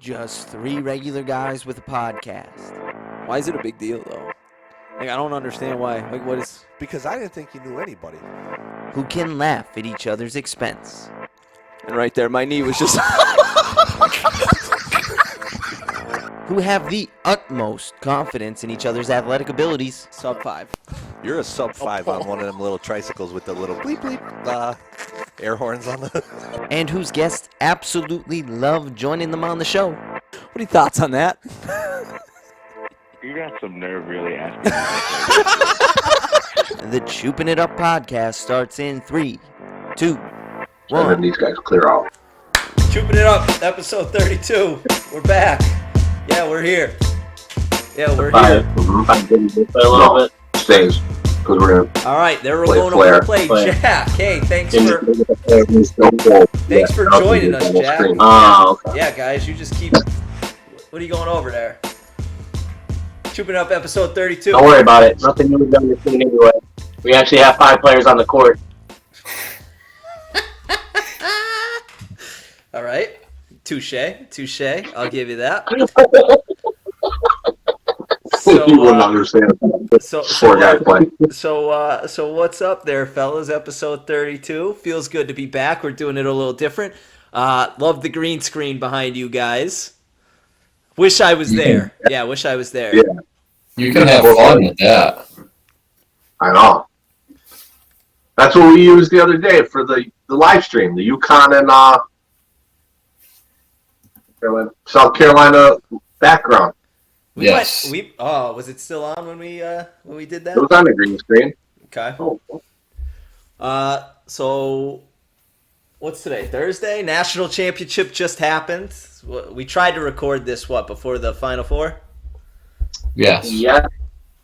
Just three regular guys with a podcast. Why is it a big deal, though? Like, I don't understand why. Like, what is... Because I didn't think you knew anybody. Who can laugh at each other's expense. And right there, my knee was just... Who have the utmost confidence in each other's athletic abilities. Sub 5. You're a sub 5 on one of them little tricycles with the little bleep bleep air horns on the... And whose guests absolutely love joining them on the show. What are your thoughts on that? You got some nerve really asking. The CHoopin It Up Podcast starts in 3, 2, 1. And then these guys clear out. CHoopin It Up, episode 32. We're back. Yeah, we're here. Yeah, we're here. A little bit. Stays. Because we're going to All right, there we're Play going Flair. over to play Flair. Jack. Hey, thanks Thanks for joining us, Jack. Oh, okay. Yeah, guys, you just keep... What are you going over there? CHoopin It Up, episode 32. Don't worry about it. Nothing new is on the scene anyway. We actually have 5 players on the court. All right. Touche. I'll give you that. You wouldn't understand. Poor guy playing. So what's up there, fellas? Episode 32. Feels good to be back. We're doing it a little different. Love the green screen behind you guys. Wish I was there. Yeah, wish I was there. Yeah. You can have fun with that. I know. That's what we used the other day for the live stream. The UConn and South Carolina background. Yes. Was it still on when we did that? It was on the green screen. Okay. Oh. So what's today? Thursday? National championship just happened. We tried to record this before the Final Four? Yes. Yeah.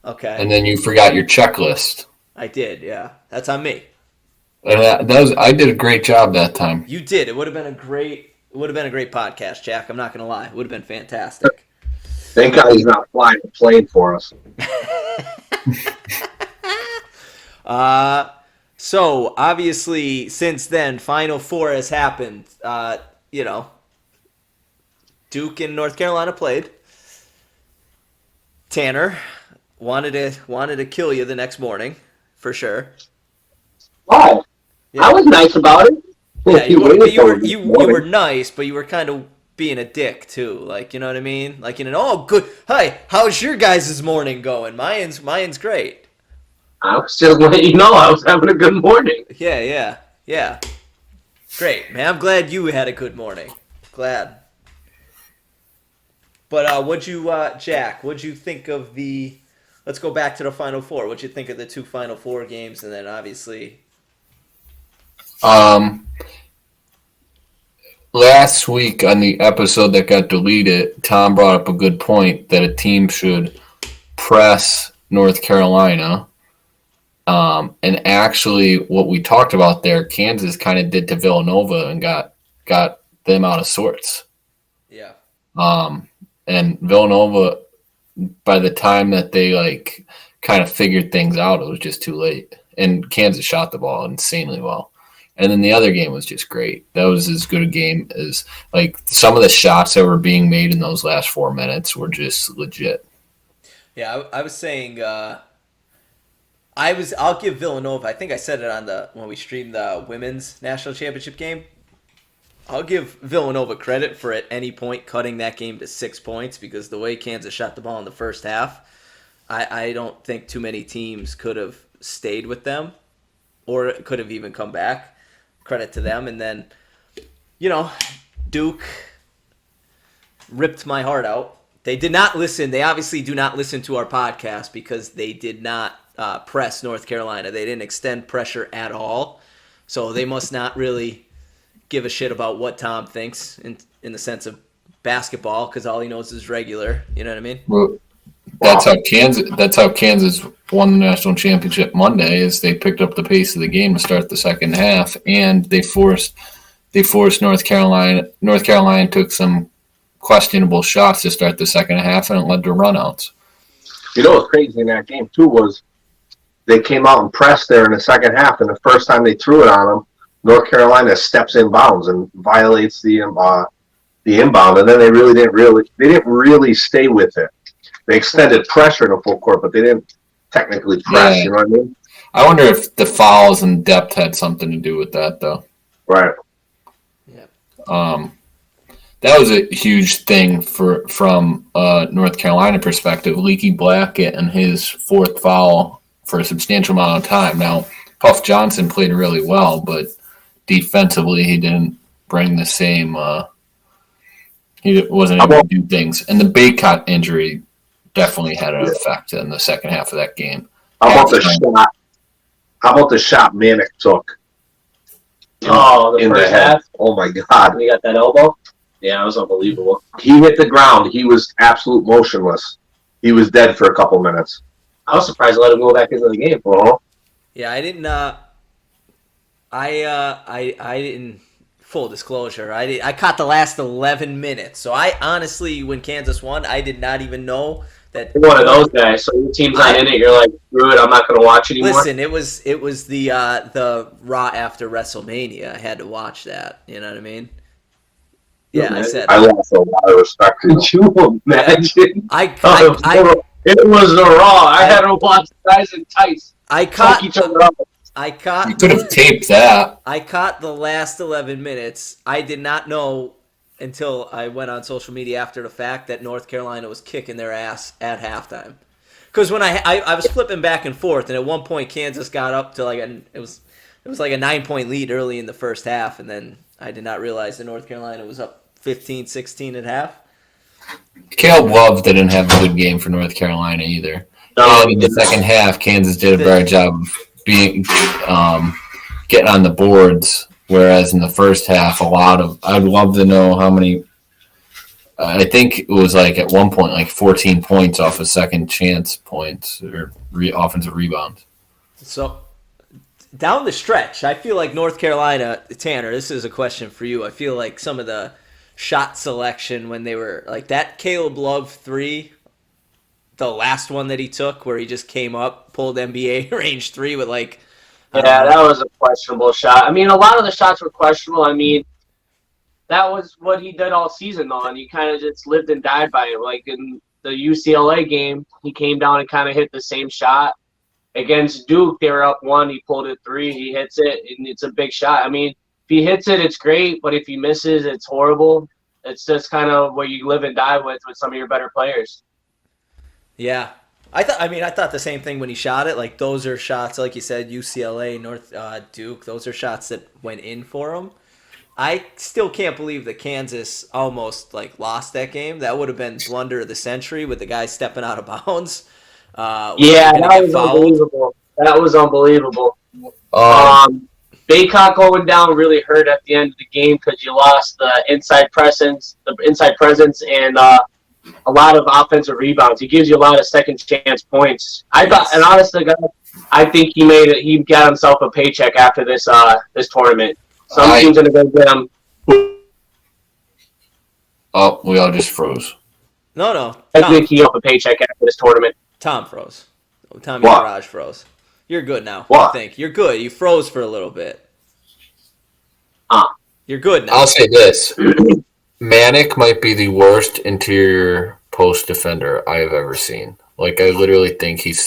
Okay. And then you forgot your checklist. I did, yeah. That's on me. And I did a great job that time. You did. It would have been a great podcast, Jack. I'm not gonna lie. It would have been fantastic. Thank God he's not flying a plane for us. So obviously since then, Final Four has happened. Duke and North Carolina played. Tanner wanted to kill you the next morning, for sure. Oh, Yeah. I was nice about it. Yeah, you were were nice, but you were kind of being a dick too. Like, you know what I mean? Like, good. Hi, how's your guys' morning going? Mine's great. I was just letting you know I was having a good morning. Yeah. Great, man. I'm glad you had a good morning. Glad. But Jack, what'd you think of the... Let's go back to the Final Four. What'd you think of the 2 Final Four games? And then, obviously... Last week on the episode that got deleted, Tom brought up a good point that a team should press North Carolina. And actually, what we talked about there, Kansas kind of did to Villanova and got them out of sorts. Yeah. And Villanova, by the time that they kind of figured things out, it was just too late. And Kansas shot the ball insanely well. And then the other game was just great. That was as good a game as some of the shots that were being made in those last 4 minutes were just legit. Yeah, I was saying I'll give Villanova. I think I said it when we streamed the women's national championship game. I'll give Villanova credit for at any point cutting that game to 6 points, because the way Kansas shot the ball in the first half, I don't think too many teams could have stayed with them or could have even come back. Credit to them. And then, Duke ripped my heart out. They did not listen. They obviously do not listen to our podcast because they did not press North Carolina. They didn't extend pressure at all. So they must not really give a shit about what Tom thinks in the sense of basketball, because all he knows is regular. You know what I mean? Well, that's how Kansas won the national championship Monday, is they picked up the pace of the game to start the second half, and they forced North Carolina. North Carolina took some questionable shots to start the second half, and it led to runouts. You know what's crazy in that game too was they came out and pressed there in the second half, and the first time they threw it on them, North Carolina steps in bounds and violates the the inbound, and then they didn't really stay with it. They extended pressure in the full court, but they didn't technically press. Yeah. You know what I mean? I wonder if the fouls and depth had something to do with that, though. Right. That was a huge thing from North Carolina perspective. Leaky Black getting his 4th foul for a substantial amount of time. Now, Puff Johnson played really well, but defensively he didn't bring the same. He wasn't able to do things, and the Baycott injury definitely had an effect in the second half of that game. How about the shot? How about the shot Manic took? The first half. Oh my God! When he got that elbow. Yeah, it was unbelievable. He hit the ground. He was absolute motionless. He was dead for a couple minutes. I was surprised to let him go back into the game. Yeah, I didn't. I didn't. Full disclosure, I caught the last 11 minutes. So I honestly, when Kansas won, I did not even know that. You're one of those guys. So your team's not in it. You're like, screw it. I'm not going to watch anymore. Listen, it was the Raw after WrestleMania. I had to watch that. You know what I mean? Yeah, I said. I lost a lot of respect. Could you imagine? It was the Raw. I had to watch guys in tights. I caught each other up. You could have taped that. I caught the last 11 minutes. I did not know until I went on social media after the fact that North Carolina was kicking their ass at halftime. Because when I was flipping back and forth, and at one point Kansas got up to it was like a 9-point lead early in the first half, and then I did not realize that North Carolina was up 15-16 at half. Caleb Love didn't have a good game for North Carolina either. And in the second half, Kansas did a better job of being getting on the boards, whereas in the first half, I'd love to know how many. I think it was like at one point like 14 points off of second chance points or offensive rebounds. So down the stretch, I feel like North Carolina, Tanner, this is a question for you. I feel like some of the shot selection when they were like that Caleb Love 3, the last one that he took where he just came up, pulled NBA range 3 with like. That was a questionable shot. I mean, a lot of the shots were questionable. I mean, that was what he did all season, though, and he kind of just lived and died by it. Like in the UCLA game, he came down and kind of hit the same shot. Against Duke, they were up 1. He pulled it 3. He hits it, and it's a big shot. I mean, if he hits it, it's great, but if he misses, it's horrible. It's just kind of what you live and die with some of your better players. Yeah. I thought the same thing when he shot it. Like, those are shots, like you said, UCLA, North Duke, those are shots that went in for him. I still can't believe that Kansas almost, like, lost that game. That would have been blunder of the century with the guy stepping out of bounds. That was unbelievable. That was unbelievable. Baycott going down really hurt at the end of the game because you lost the inside presence, and a lot of offensive rebounds. He gives you a lot of second chance points. I thought, and honestly, I think he got himself a paycheck after this tournament. Some teams gonna go get him. Oh, we all just froze. No. I think he got a paycheck after this tournament. Tom froze. Tommy Garage froze. You're good now. What? I think you're good. You froze for a little bit. You're good now. I'll say this. Manic might be the worst interior post defender I have ever seen. Like, I literally think think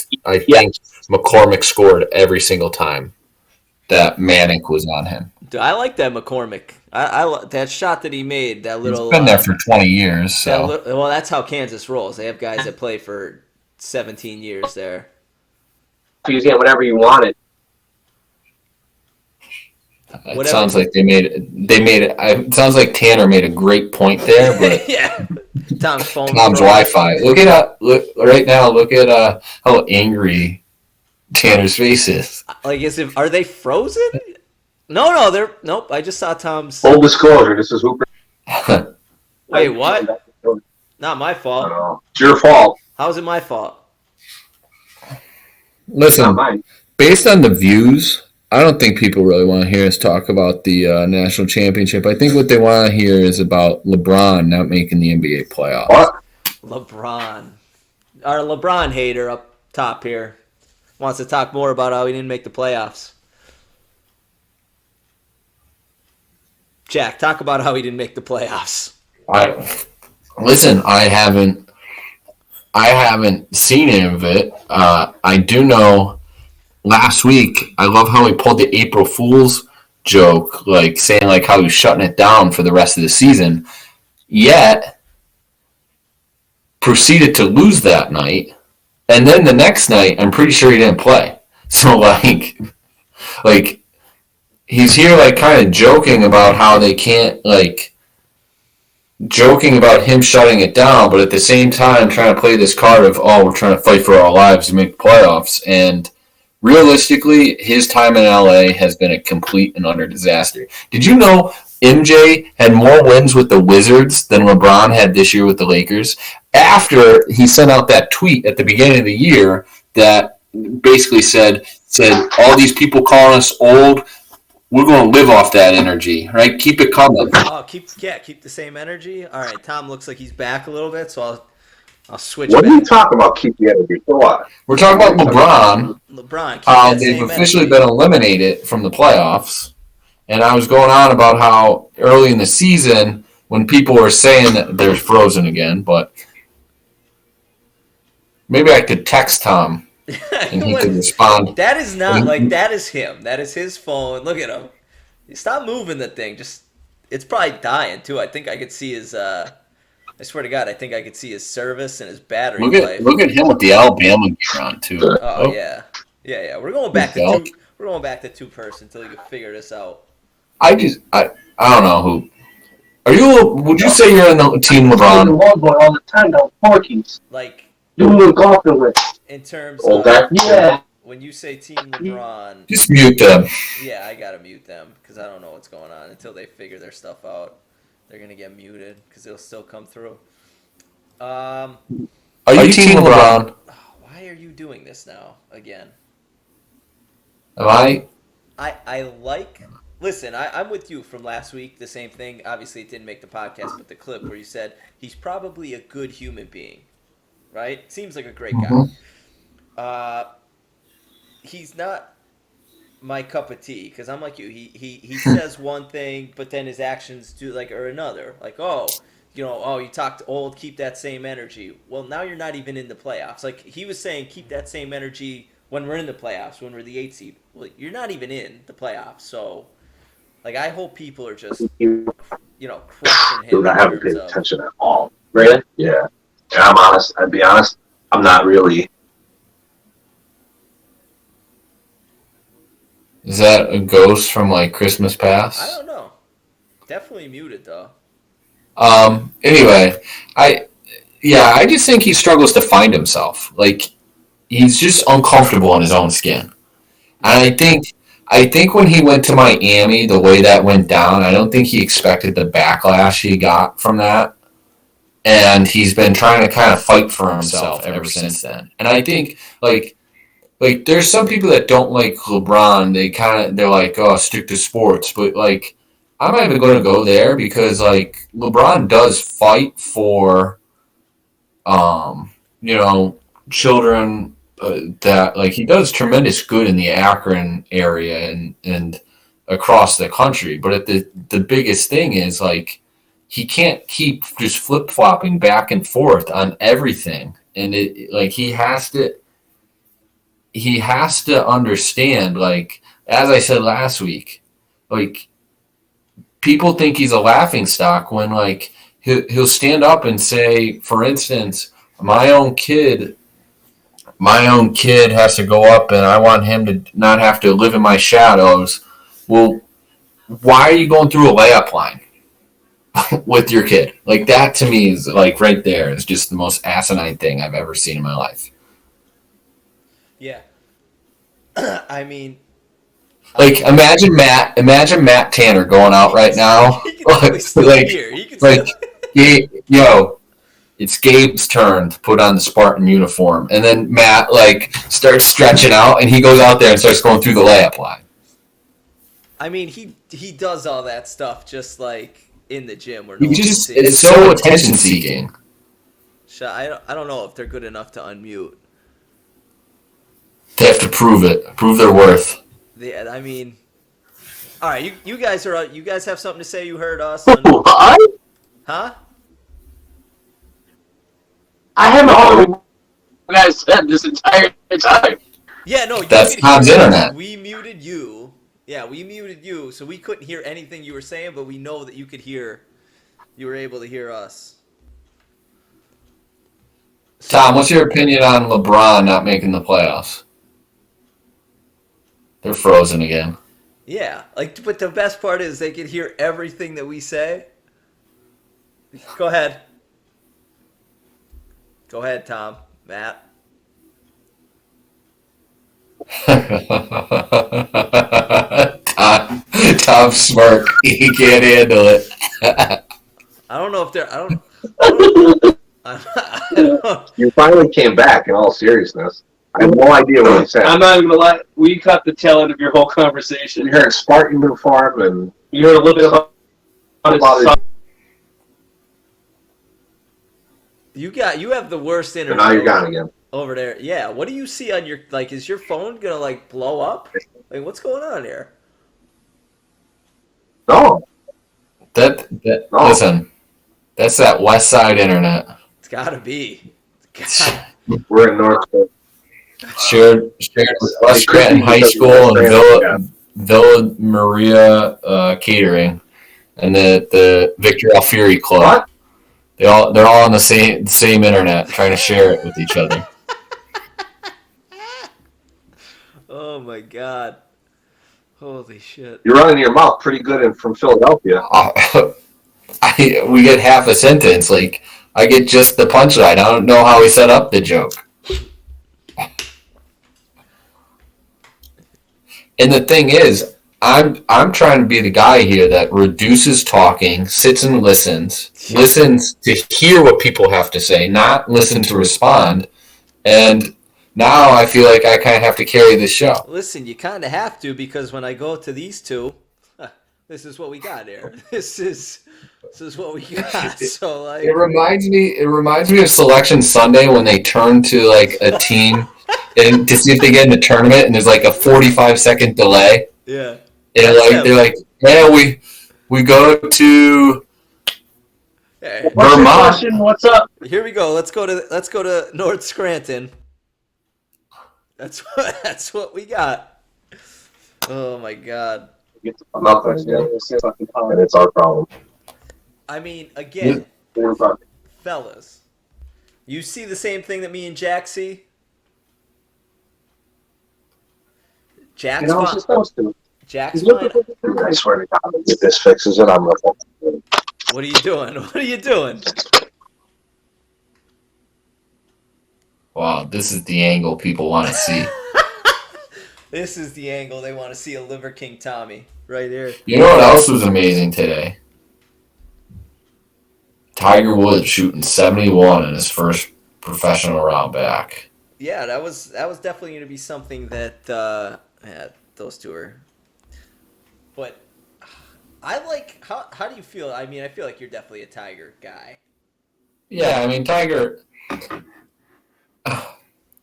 McCormick scored every single time that Manic was on him. Dude, I like that McCormick. I that shot that he made. That little. He's been there for 20 years. So. Well, that's how Kansas rolls. They have guys that play for 17 years there. He was getting whatever you wanted. It sounds like they made it. It sounds like Tanner made a great point there, but yeah, Tom's Wi-Fi. Look right now. Look at how angry Tanner's face is. Like, are they frozen? No, they're nope. I just saw Tom's. Full disclosure, this is Hooper. Wait, what? Not my fault. It's your fault. How is it my fault? Listen, based on the views, I don't think people really want to hear us talk about the national championship. I think what they want to hear is about LeBron not making the NBA playoffs. What? LeBron. Our LeBron hater up top here wants to talk more about how he didn't make the playoffs. Jack, talk about how he didn't make the playoffs. I haven't seen any of it. I do know last week, I love how he pulled the April Fool's joke, like saying like how he's shutting it down for the rest of the season, yet proceeded to lose that night. And then the next night, I'm pretty sure he didn't play. So like he's here like kind of joking about how they can't joking about him shutting it down, but at the same time trying to play this card of, oh, we're trying to fight for our lives to make playoffs. And realistically, his time in LA has been a complete and utter disaster. Did you know MJ had more wins with the Wizards than LeBron had this year with the Lakers? After he sent out that tweet at the beginning of the year that basically said all these people calling us old, we're going to live off that energy, right? Keep it coming. Oh, keep the same energy. All right, Tom looks like he's back a little bit, so I'll switch. What back. are you talking about? Keep the energy. Go on. We're talking about LeBron. LeBron. They've officially been eliminated from the playoffs, and I was going on about how early in the season when people were saying that they're frozen again, but maybe I could text Tom. And he could respond. That is not that is him. That is his phone. Look at him. Stop moving the thing. It's probably dying too. I think I could see his. I swear to God, I think I could see his service and his battery life. Look at him with the Alabama gear on too. Oh yeah. We're going back to two. We're going back to two-person until you can figure this out. I don't know who. Are you? Would you say you're in the team LeBron? All the time, no Porkies. Like Doing golfing with. in terms Okay. of Yeah. when you say Team LeBron, Just mute them. yeah, I gotta mute them because I don't know what's going on until they figure their stuff out. They're gonna get muted because it'll still come through. Are you team LeBron? Why are you doing this now again? Am I? I like. Listen, I'm with you from last week. The same thing. Obviously, it didn't make the podcast, but the clip where you said he's probably a good human being, right? Seems like a great guy. He's not my cup of tea because I'm like you. He says one thing, but then his actions do are another. Like, you talked old, keep that same energy. Well, now you're not even in the playoffs. Like he was saying, keep that same energy when we're in the playoffs, when we're the 8th seed. Well, you're not even in the playoffs, so I hope people are just crushing him. I haven't paid attention at all. Really? Yeah. And I'm honest. I'd be honest. I'm not really. Is that a ghost from Christmas Past? I don't know. Definitely muted though. Anyway, I just think he struggles to find himself. He's just uncomfortable in his own skin. And I think when he went to Miami, the way that went down, I don't think he expected the backlash he got from that. And he's been trying to kind of fight for himself ever since then. And I think there's some people that don't like LeBron. They're like, oh, stick to sports. But I'm not even going to go there because LeBron does fight for, children that he does tremendous good in the Akron area and across the country. But the biggest thing is he can't keep just flip flopping back and forth on everything, and he has to understand. As I said last week, people think he's a laughingstock when he'll stand up and say, for instance, my own kid has to go up and I want him to not have to live in my shadows. Well, why are you going through a layup line with your kid? That to me is right there is just the most asinine thing I've ever seen in my life. Yeah. I mean, imagine Matt Tanner going out right now. It's Gabe's turn to put on the Spartan uniform. And then Matt, starts stretching out, and he goes out there and starts going through the layup line. I mean, he does all that stuff just in the gym. Where it's so attention-seeking. I don't know if they're good enough to unmute. They have to prove it. Prove their worth. Yeah, I mean... All right, you guys have something to say? You heard us? What? Huh? I haven't heard what you guys said this entire time. Yeah, no, you That's could Tom's hear us. internet. We muted you. Yeah, we muted you, so we couldn't hear anything you were saying, but we know that you could hear. You were able to hear us. Tom, what's your opinion on LeBron not making the playoffs? They're frozen again. Yeah, like, but the best part is they could hear everything that we say. Go ahead. Go ahead, Tom. Matt. Tom smirk. He can't handle it. I don't know if they're. I don't. You finally came back. In all seriousness, I have no idea what you said. I'm not even gonna lie. We cut the tail end of your whole conversation. You heard Spartan Farm and You heard a little bit about his son. You have the worst and internet. now you're gone again. Over there. Yeah. What do you see on your, like, is your phone gonna, like, blow up? Like, what's going on here? No, That No. Listen, that's that West Side internet. It's gotta be. God. we're in North. Shared with West Scranton High School and Villa Maria Catering, and the Victor Alfieri Club. What? They're all on the same internet, trying to share it with each other. Oh my god. Holy shit. You're running your mouth pretty good from Philadelphia. We get half a sentence. Like, I get just the punchline. I don't know how he set up the joke. And the thing is, I'm trying to be the guy here that reduces talking, sits and listens to hear what people have to say, not listen to respond. And now I feel like I kind of have to carry this show. Listen, you kind of have to, because when I go to these two, this is what we got here. This is what we got. So, like, It reminds me of Selection Sunday when they turn to like a team and to see if they get in the tournament, and there's like a 45-second delay. yeah. And like they're like, yeah, we go to Hey, What's your Vermont. question? What's up? here we go. Let's go to North Scranton. That's what we got. Oh my god. Nothing again. And it's our problem. I mean, again, fellas, you see the same thing that me and Jack see? Jack's You know, fine. she's supposed to. Jack's fine. I swear to God, if this fixes it, I'm gonna. What are you doing? What are you doing? Wow, this is the angle people want to see. This is the angle they want to see, a Liver King Tommy right here. You know what else was amazing today? Tiger Woods shooting 71 in his first professional round back. Yeah, that was definitely going to be something that those two are. But I like, how do you feel? I mean, I feel like you're definitely a Tiger guy. Yeah, I mean, Tiger,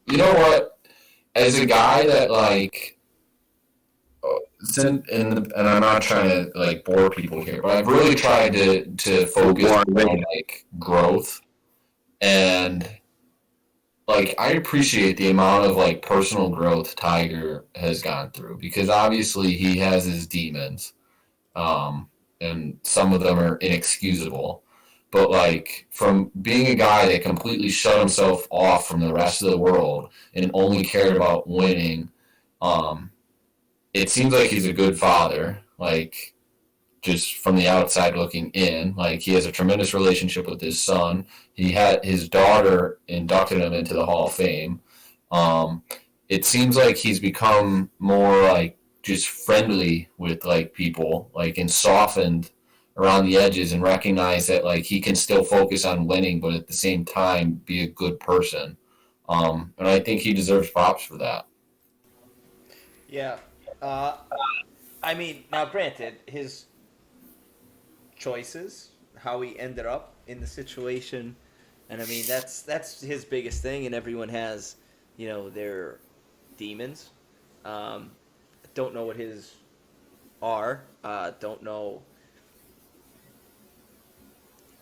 you know what? As a guy that, like, and I'm not trying to, like, bore people here, but I've really tried to focus on, like, growth. And, like, I appreciate the amount of, like, personal growth Tiger has gone through, because obviously he has his demons, and some of them are inexcusable. But, like, from being a guy that completely shut himself off from the rest of the world and only cared about winning, it seems like he's a good father, like, just from the outside looking in. Like, he has a tremendous relationship with his son. He had his daughter inducted him into the Hall of Fame. It seems like he's become more, like, just friendly with, like, people, like, and softened around the edges, and recognize that, like, he can still focus on winning, but at the same time be a good person. And I think he deserves props for that. Yeah. I mean, now granted, his choices, how he ended up in the situation, and I mean, that's his biggest thing, and everyone has, you know, their demons. Don't know what his are. Don't know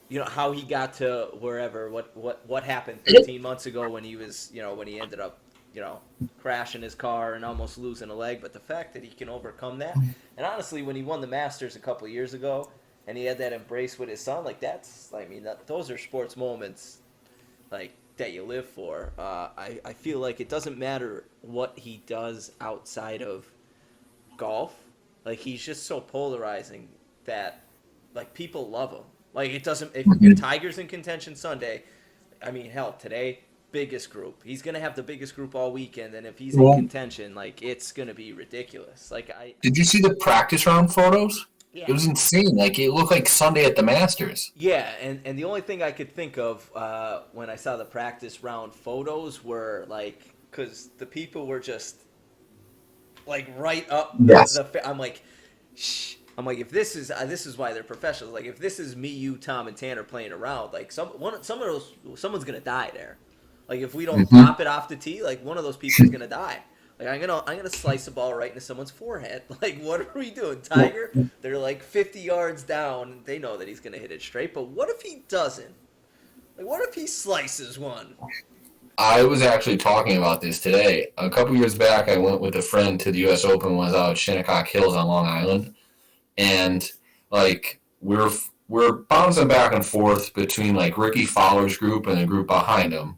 you know, how he got to wherever, what happened 13 months ago when he was, you know, when he ended up, you know, crashing his car and almost losing a leg. But the fact that he can overcome that, and honestly, when he won the Masters a couple of years ago and he had that embrace with his son, like that's, I mean, those are sports moments, like that you live for. I feel like it doesn't matter what he does outside of golf. Like he's just so polarizing that like people love him. Like it doesn't. If Tiger's in contention Sunday, I mean, hell, today biggest group. He's gonna have the biggest group all weekend, and if he's in contention, like it's gonna be ridiculous. Like Did you see the practice round photos? Yeah. It was insane. Like it looked like Sunday at the Masters. Yeah, and the only thing I could think of when I saw the practice round photos were like, because the people were just like right up. Yes. I'm like, shh. I'm like, if this is why they're professionals. Like, if this is me, you, Tom, and Tanner playing around, like someone's gonna die there. Like, if we don't pop it off the tee, like one of those people is gonna die. Like, I'm gonna slice the ball right into someone's forehead. Like, what are we doing, Tiger? They're like 50 yards down. They know that he's gonna hit it straight. But what if he doesn't? Like, what if he slices one? I was actually talking about this today. A couple years back, I went with a friend to the U.S. Open when I was out at Shinnecock Hills on Long Island. And like we're bouncing back and forth between like Ricky Fowler's group and the group behind him.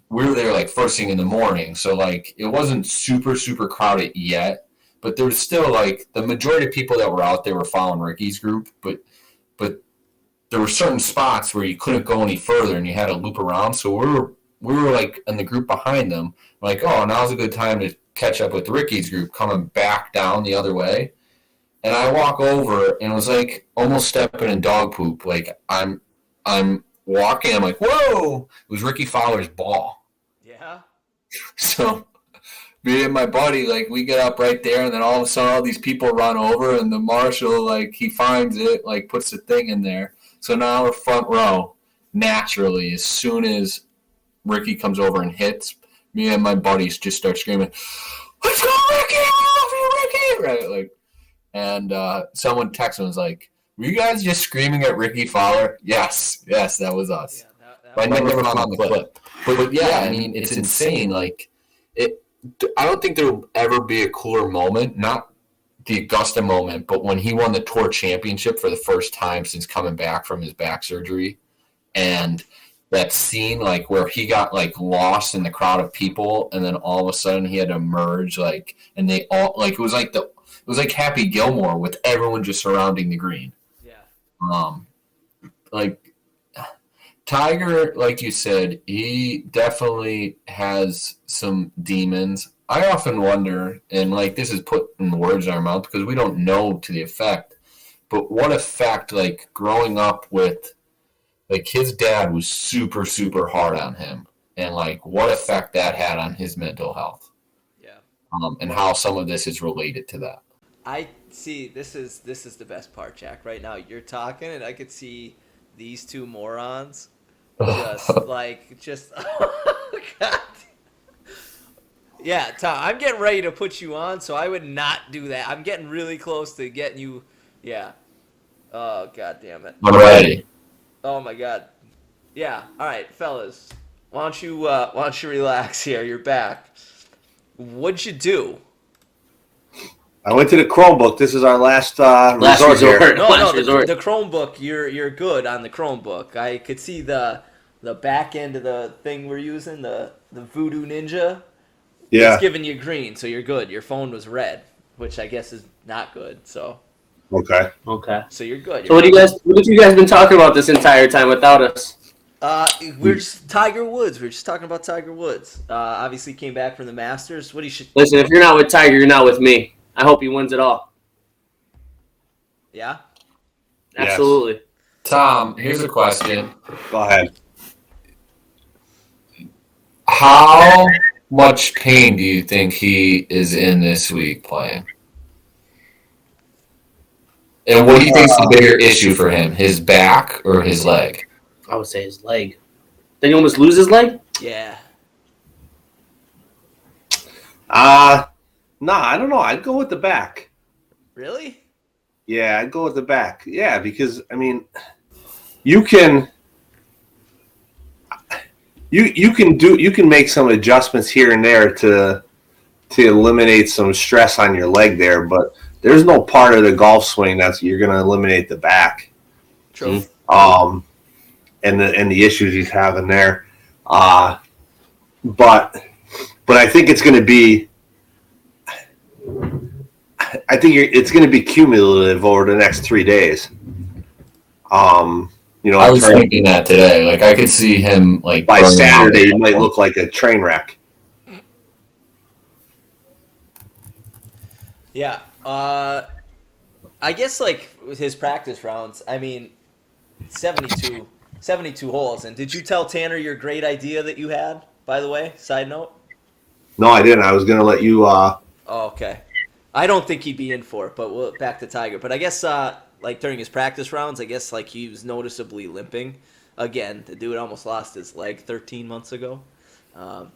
We were there like first thing in the morning, so like it wasn't super crowded yet, but there was still like the majority of people that were out there were following Ricky's group, but there were certain spots where you couldn't go any further and you had to loop around. So we were like in the group behind them, like, oh, now's a good time to catch up with Ricky's group coming back down the other way. And I walk over and it was like almost stepping in dog poop. Like I'm walking, I'm like, whoa! It was Ricky Fowler's ball. Yeah. So me and my buddy, like we get up right there, and then all of a sudden all these people run over, and the marshal, like he finds it, like puts the thing in there. So now we're front row. Naturally, as soon as Ricky comes over and hits, me and my buddies just start screaming, "Let's go, Ricky! I love you, Ricky!" Right, like. And someone texted and was like, were you guys just screaming at Ricky Fowler? Yes, that was us. Yeah, but I never found the clip. But yeah, I mean, it's insane. Like, I don't think there will ever be a cooler moment, not the Augusta moment, but when he won the Tour Championship for the first time since coming back from his back surgery. And that scene, like, where he got, like, lost in the crowd of people, and then all of a sudden he had to emerge, like, and they all, like, it was like Happy Gilmore with everyone just surrounding the green. Yeah. Like Tiger, like you said, he definitely has some demons. I often wonder, and like this is putting words in our mouth because we don't know to the effect, but what effect, like growing up with, like his dad was super hard on him, and like what effect that had on his mental health. Yeah. And how some of this is related to that. I see. This is the best part, Jack. Right now, you're talking, and I could see these two morons just oh, God. Yeah, Tom, I'm getting ready to put you on, so I would not do that. I'm getting really close to getting you. Yeah. Oh, God damn it. I'm ready. Oh my God. Yeah. All right, fellas. Why don't you relax here? You're back. What'd you do? I went to the Chromebook. This is our last resort here. No, the Chromebook. You're good on the Chromebook. I could see the back end of the thing we're using, the Voodoo Ninja. Yeah. It's giving you green, so you're good. Your phone was red, which I guess is not good. So. Okay. So you're good. So what have you guys been talking about this entire time without us? We're just Tiger Woods. We're just talking about Tiger Woods. Obviously came back from the Masters. What do you listen? If you're not with Tiger, you're not with me. I hope he wins it all. Yeah? Absolutely. Yes. Tom, here's a question. Go ahead. How much pain do you think he is in this week playing? And what do you think is the bigger issue for him, his back or his leg? I would say his leg. Did he almost lose his leg? Yeah. No, I don't know. I'd go with the back. Really? Yeah, I'd go with the back. Yeah, because, I mean, you can make some adjustments here and there to eliminate some stress on your leg there, but there's no part of the golf swing you're going to eliminate the back. True. And the issues he's having there. But I think it's going to be. I think it's going to be cumulative over the next 3 days. I was thinking that today. Like, I could see him like by Saturday, he might look like a train wreck. Yeah. I guess like with his practice rounds, I mean, 72 holes. And did you tell Tanner your great idea that you had? By the way, side note. No, I didn't. I was going to let you. Oh, okay. I don't think he'd be in for it, but back to Tiger. But I guess like during his practice rounds, I guess like he was noticeably limping. Again, the dude almost lost his leg 13 months ago. I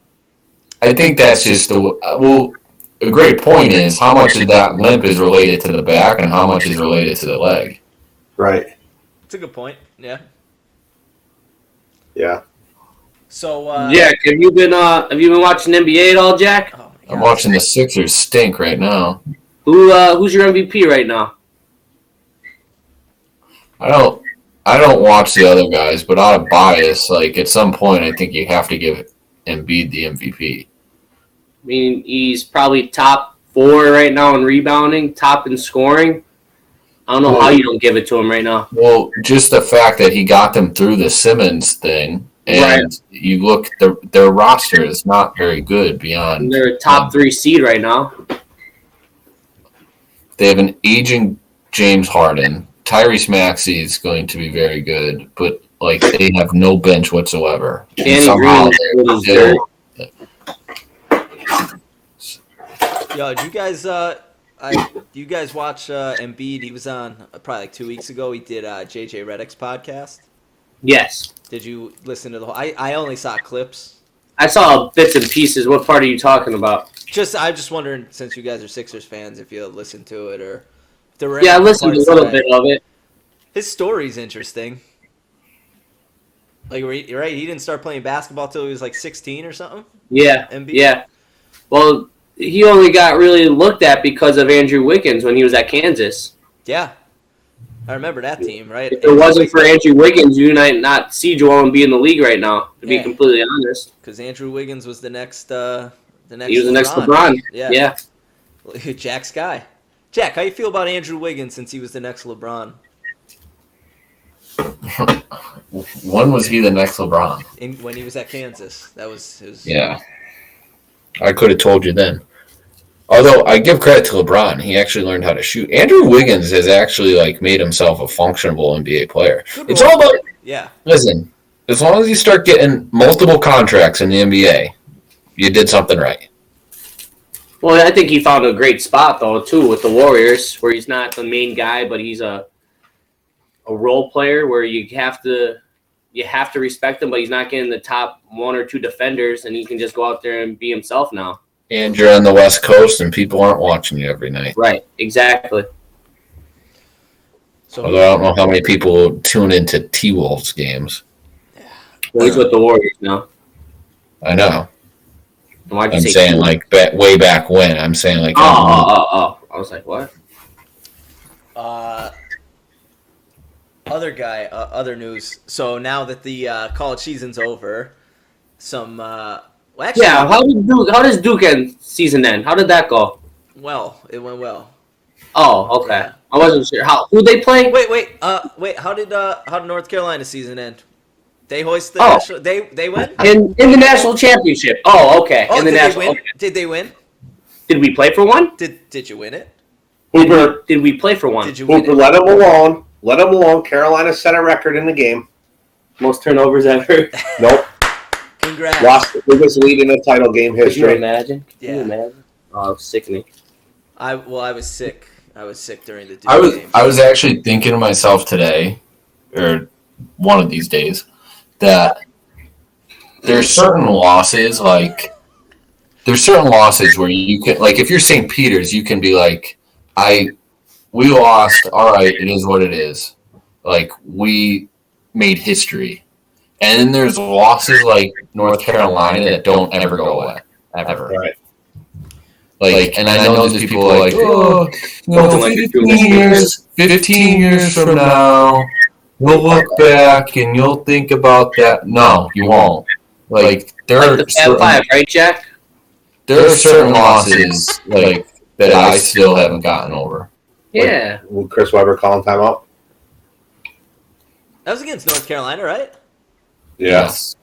think that's just a great point is how much of that limp is related to the back and how much is related to the leg. Right. It's a good point. Yeah. Yeah. So Jack, have you been watching NBA at all, Jack? Oh my God. I'm watching the Sixers stink right now. Who's your MVP right now? I don't watch the other guys, but out of bias, like at some point, I think you have to give Embiid the MVP. I mean, he's probably top 4 right now in rebounding, top in scoring. I don't know how you don't give it to him right now. Well, just the fact that he got them through the Simmons thing, and you look, their roster is not very good beyond. And they're a top 3 seed right now. They have an aging James Harden. Tyrese Maxey is going to be very good, but like they have no bench whatsoever. Danny Green is good. Yo, did you guys do you guys watch Embiid? He was on probably like 2 weeks ago. He did JJ Redick's podcast. Yes. Did you listen to the whole? I only saw clips. I saw bits and pieces. What part are you talking about? I'm just wondering, since you guys are Sixers fans, if you listened to it or if there were. Yeah, I any listened to a parts little that- bit of it. His story's interesting. Like, you're right. He didn't start playing basketball till he was like 16 or something. Yeah. Embiid? Yeah. Well, he only got really looked at because of Andrew Wiggins when he was at Kansas. Yeah. I remember that team, right? If it wasn't for Andrew Wiggins, you might not see Joel Embiid in the league right now, to be completely honest. Because Andrew Wiggins was the next He was the next LeBron. Yeah. Jack's guy. Jack, how you feel about Andrew Wiggins since he was the next LeBron? When was he the next LeBron? When he was at Kansas. That was his. Yeah. I could have told you then. Although I give credit to LeBron, he actually learned how to shoot. Andrew Wiggins has actually like made himself a functionable NBA player. It's all about listen. As long as you start getting multiple contracts in the NBA, you did something right. Well, I think he found a great spot though too with the Warriors, where he's not the main guy, but he's a role player where you have to respect him, but he's not getting the top 1 or 2 defenders, and he can just go out there and be himself now. And you're on the West Coast, and people aren't watching you every night. Right, exactly. So Although I don't know how many people tune into T-Wolves games. Well, he's with the Warriors now. I know. Why'd you I'm say saying two? like way back when. I'm saying like. Oh. I was like, what? Other guy, other news. So now that the college season's over, How does Duke end season end? How did that go? Well, it went well. Oh, okay. Yeah. I wasn't sure. Who they play? Wait. How did North Carolina season end? They hoist the national. They win in the national championship. Oh, okay. Oh, in the national. Okay. Did they win? Did we play for one? Did you win it? Hooper, Did we play for one? Did you win Hooper, it? let him alone. Let him alone. Carolina set a record in the game. Most turnovers ever. Nope. Congrats. Lost the biggest lead in the title game Could you history. imagine? Yeah. Can you imagine? Oh, it was sickening. I was sick. I was sick during the Duke game. I was actually thinking to myself today, or one of these days, that there's certain losses where you can, like, if you're St. Peter's, you can be like, we lost. All right, it is what it is. Like, we made history. And then there's losses like North Carolina that don't ever go away, ever. Right. Like, and I know there's people like, oh, 15 years from now, you'll look back and you'll think about that. No, you won't. Like, there are the Fab Five, right, Jack? There are certain losses like that I still haven't gotten over. Yeah. Like, will Chris Webber call timeout? That was against North Carolina, right? Yes.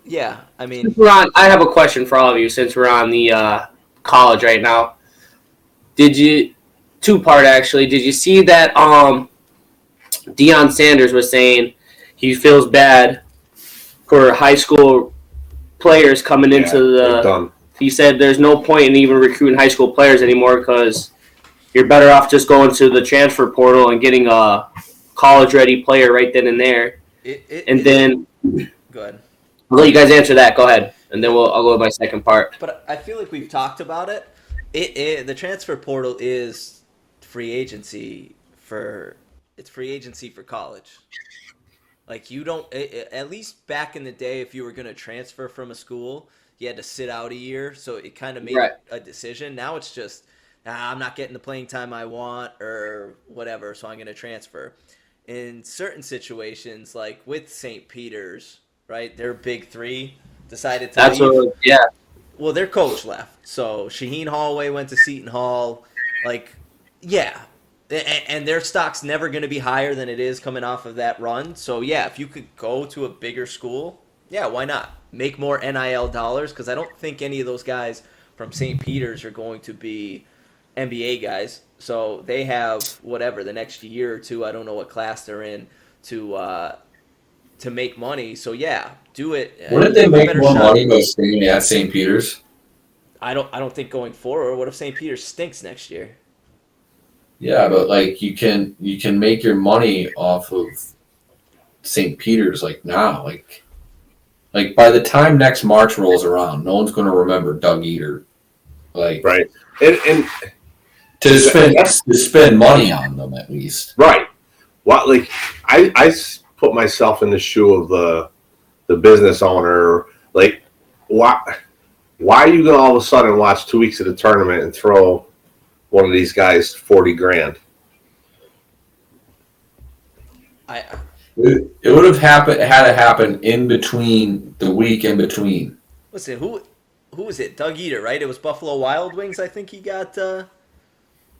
Yeah, I mean, I have a question for all of you since we're on the college right now. Two-part actually, did you see that Deion Sanders was saying he feels bad for high school players coming into the – he said there's no point in even recruiting high school players anymore because you're better off just going to the transfer portal and getting a college-ready player right then and there. Then – go ahead. I'll let you guys answer that. Go ahead, and then I'll go with my second part. But I feel like we've talked about it. The transfer portal is free agency for college. Like you don't at least back in the day, if you were going to transfer from a school, you had to sit out a year, so it kind of made a decision. Now it's just I'm not getting the playing time I want or whatever, so I'm going to transfer. In certain situations, like with St. Peter's. Right, their big three decided to leave. Well, their coach left, so Shaheen Holloway went to Seton Hall. Like, yeah, and their stock's never going to be higher than it is coming off of that run. So yeah, if you could go to a bigger school, yeah, why not make more NIL dollars? Because I don't think any of those guys from St. Peter's are going to be NBA guys. So they have whatever the next year or two. I don't know what class they're in to make money. So yeah, do it. Wouldn't they make more money by staying at St. Peter's? I don't think going forward. What if St. Peter's stinks next year? Yeah, but like you can make your money off of St. Peter's like now. Like by the time next March rolls around, no one's going to remember Doug Eater. Like right. And to spend money on them at least. Right. What like I put myself in the shoe of the business owner. Like, why are you gonna all of a sudden watch 2 weeks of the tournament and throw one of these guys $40,000? It would have had to happen in between the week in between. Listen, who was it? Doug Eater, right? It was Buffalo Wild Wings. I think he got.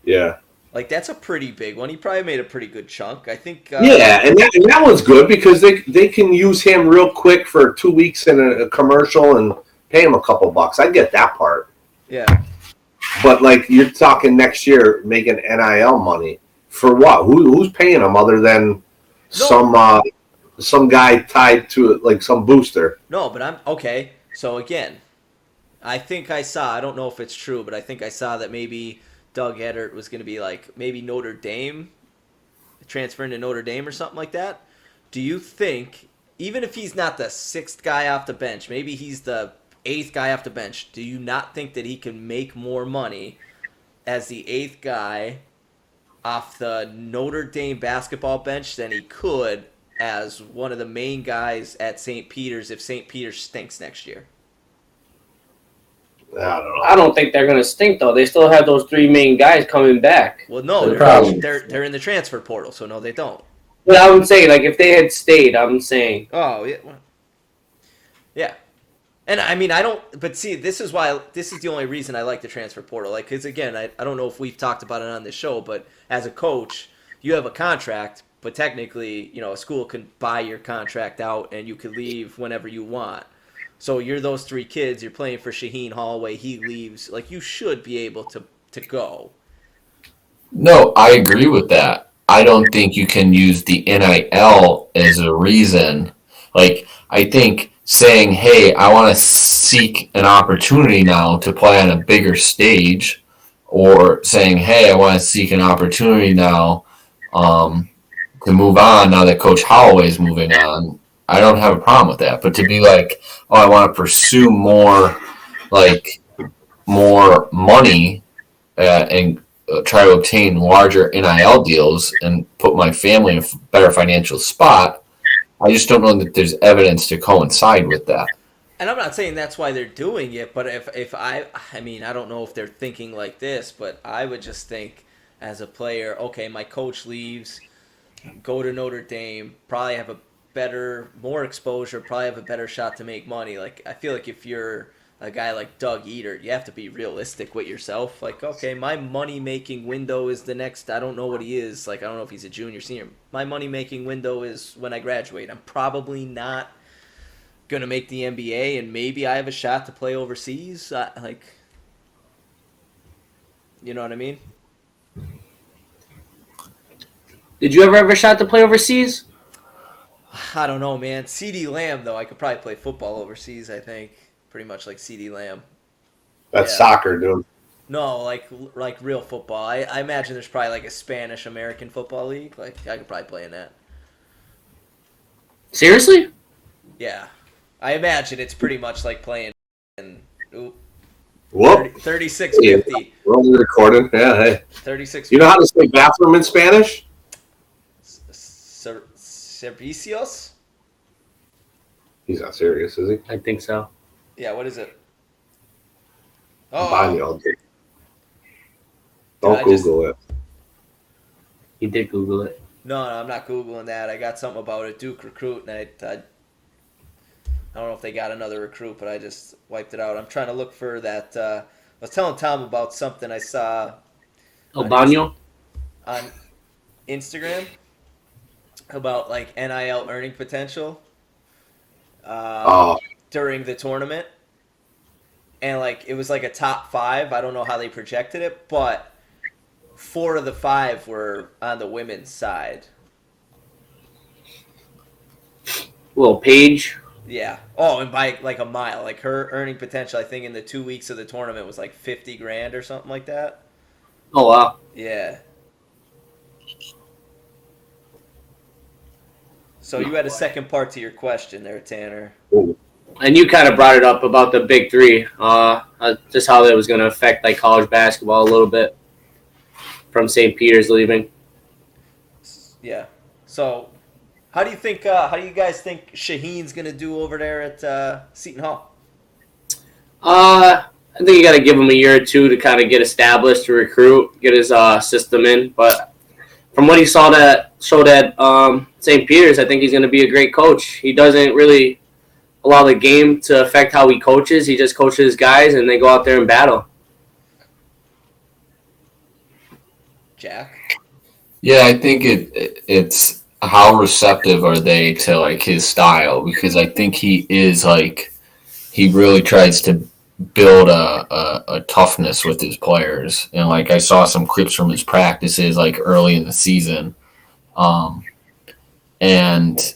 Yeah. Like, that's a pretty big one. He probably made a pretty good chunk. I think. Yeah, and that one's good because they can use him real quick for 2 weeks in a commercial and pay him a couple bucks. I get that part. Yeah. But, like, you're talking next year making NIL money. For what? Who's paying him other than some guy tied to it, like some booster? No, but I'm okay. So, again, I think I saw, I don't know if it's true, but I think I saw that maybe Doug Eddert was going to be like maybe Notre Dame, transferring to Notre Dame or something like that. Do you think, even if he's not the sixth guy off the bench, maybe he's the eighth guy off the bench, do you not think that he can make more money as the eighth guy off the Notre Dame basketball bench than he could as one of the main guys at St. Peter's if St. Peter's stinks next year? I don't know. I don't think they're going to stink, though. They still have those three main guys coming back. Well, no, they're in the transfer portal, so no, they don't. But I would say, like, if they had stayed, I'm saying. Oh, yeah. Yeah. And, I mean, I don't – but, see, this is the only reason I like the transfer portal. Like, because, again, I don't know if we've talked about it on this show, but as a coach, you have a contract, but technically, you know, a school can buy your contract out and you can leave whenever you want. So you're those three kids, you're playing for Shaheen Holloway, he leaves. Like, you should be able to go. No, I agree with that. I don't think you can use the NIL as a reason. Like, I think saying, hey, I want to seek an opportunity now to play on a bigger stage, or saying, hey, I want to seek an opportunity now to move on now that Coach Holloway's moving on, I don't have a problem with that. But to be like, oh, I want to pursue more money and try to obtain larger NIL deals and put my family in a better financial spot. I just don't know that there's evidence to coincide with that. And I'm not saying that's why they're doing it, but if I mean, I don't know if they're thinking like this, but I would just think as a player, okay, my coach leaves, go to Notre Dame, probably have a more exposure, probably have a better shot to make money. Like, I feel like if you're a guy like Doug Eater, you have to be realistic with yourself. Like, okay, my money-making window is the next, I don't know what he is. Like, I don't know if he's a junior, senior. My money-making window is when I graduate. I'm probably not going to make the NBA, and maybe I have a shot to play overseas. Like, you know what I mean? Did you ever have a shot to play overseas? I don't know, man. CD Lamb, though, I could probably play football overseas, I think. Pretty much like CD Lamb. That's soccer, dude. No, like real football. I imagine there's probably like a Spanish-American football league. Like, I could probably play in that. Seriously? Yeah. I imagine it's pretty much like playing in 3650. Yeah, we're only recording. Yeah, hey. 3650. You know how to say bathroom in Spanish? Servicios? He's not serious, is he? I think so. Yeah, what is it? Baño. Don't Google it. He did Google it. No, I'm not Googling that. I got something about a Duke recruit, and I don't know if they got another recruit, but I just wiped it out. I'm trying to look for that. I was telling Tom about something I saw Baño? on Instagram about like NIL earning potential during the tournament. And like it was like a top 5. I don't know how they projected it, but 4 of the 5 were on the women's side. Little Paige. Yeah. Oh, and by like a mile. Like her earning potential, I think in the 2 weeks of the tournament was like $50,000 or something like that. Oh wow. Yeah. So you had a second part to your question there, Tanner. And you kind of brought it up about the big 3, just how that was going to affect like college basketball a little bit from St. Peter's leaving. Yeah. So, how do you guys think Shaheen's going to do over there at Seton Hall? I think you got to give him a year or 2 to kind of get established, to recruit, get his system in. But from what he showed at St. Peter's, I think he's going to be a great coach. He doesn't really allow the game to affect how he coaches. He just coaches guys, and they go out there and battle. Jack? Yeah, I think it's how receptive are they to like his style, because I think he is like he really tries to build a toughness with his players, and like I saw some clips from his practices like early in the season, and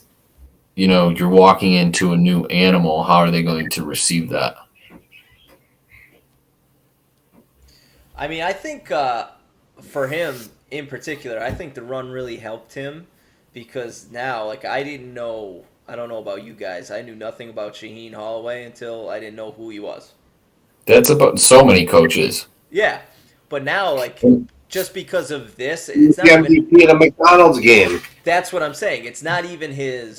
you know, you're walking into a new animal. How are they going to receive that? I mean, I think for him in particular, I think the run really helped him because now, like, I don't know about you guys. I knew nothing about Shaheen Holloway until I didn't know who he was. That's about so many coaches. Yeah, but now, like, just because of this, it's not The even, MVP in a McDonald's game. that's what I'm saying. It's not even his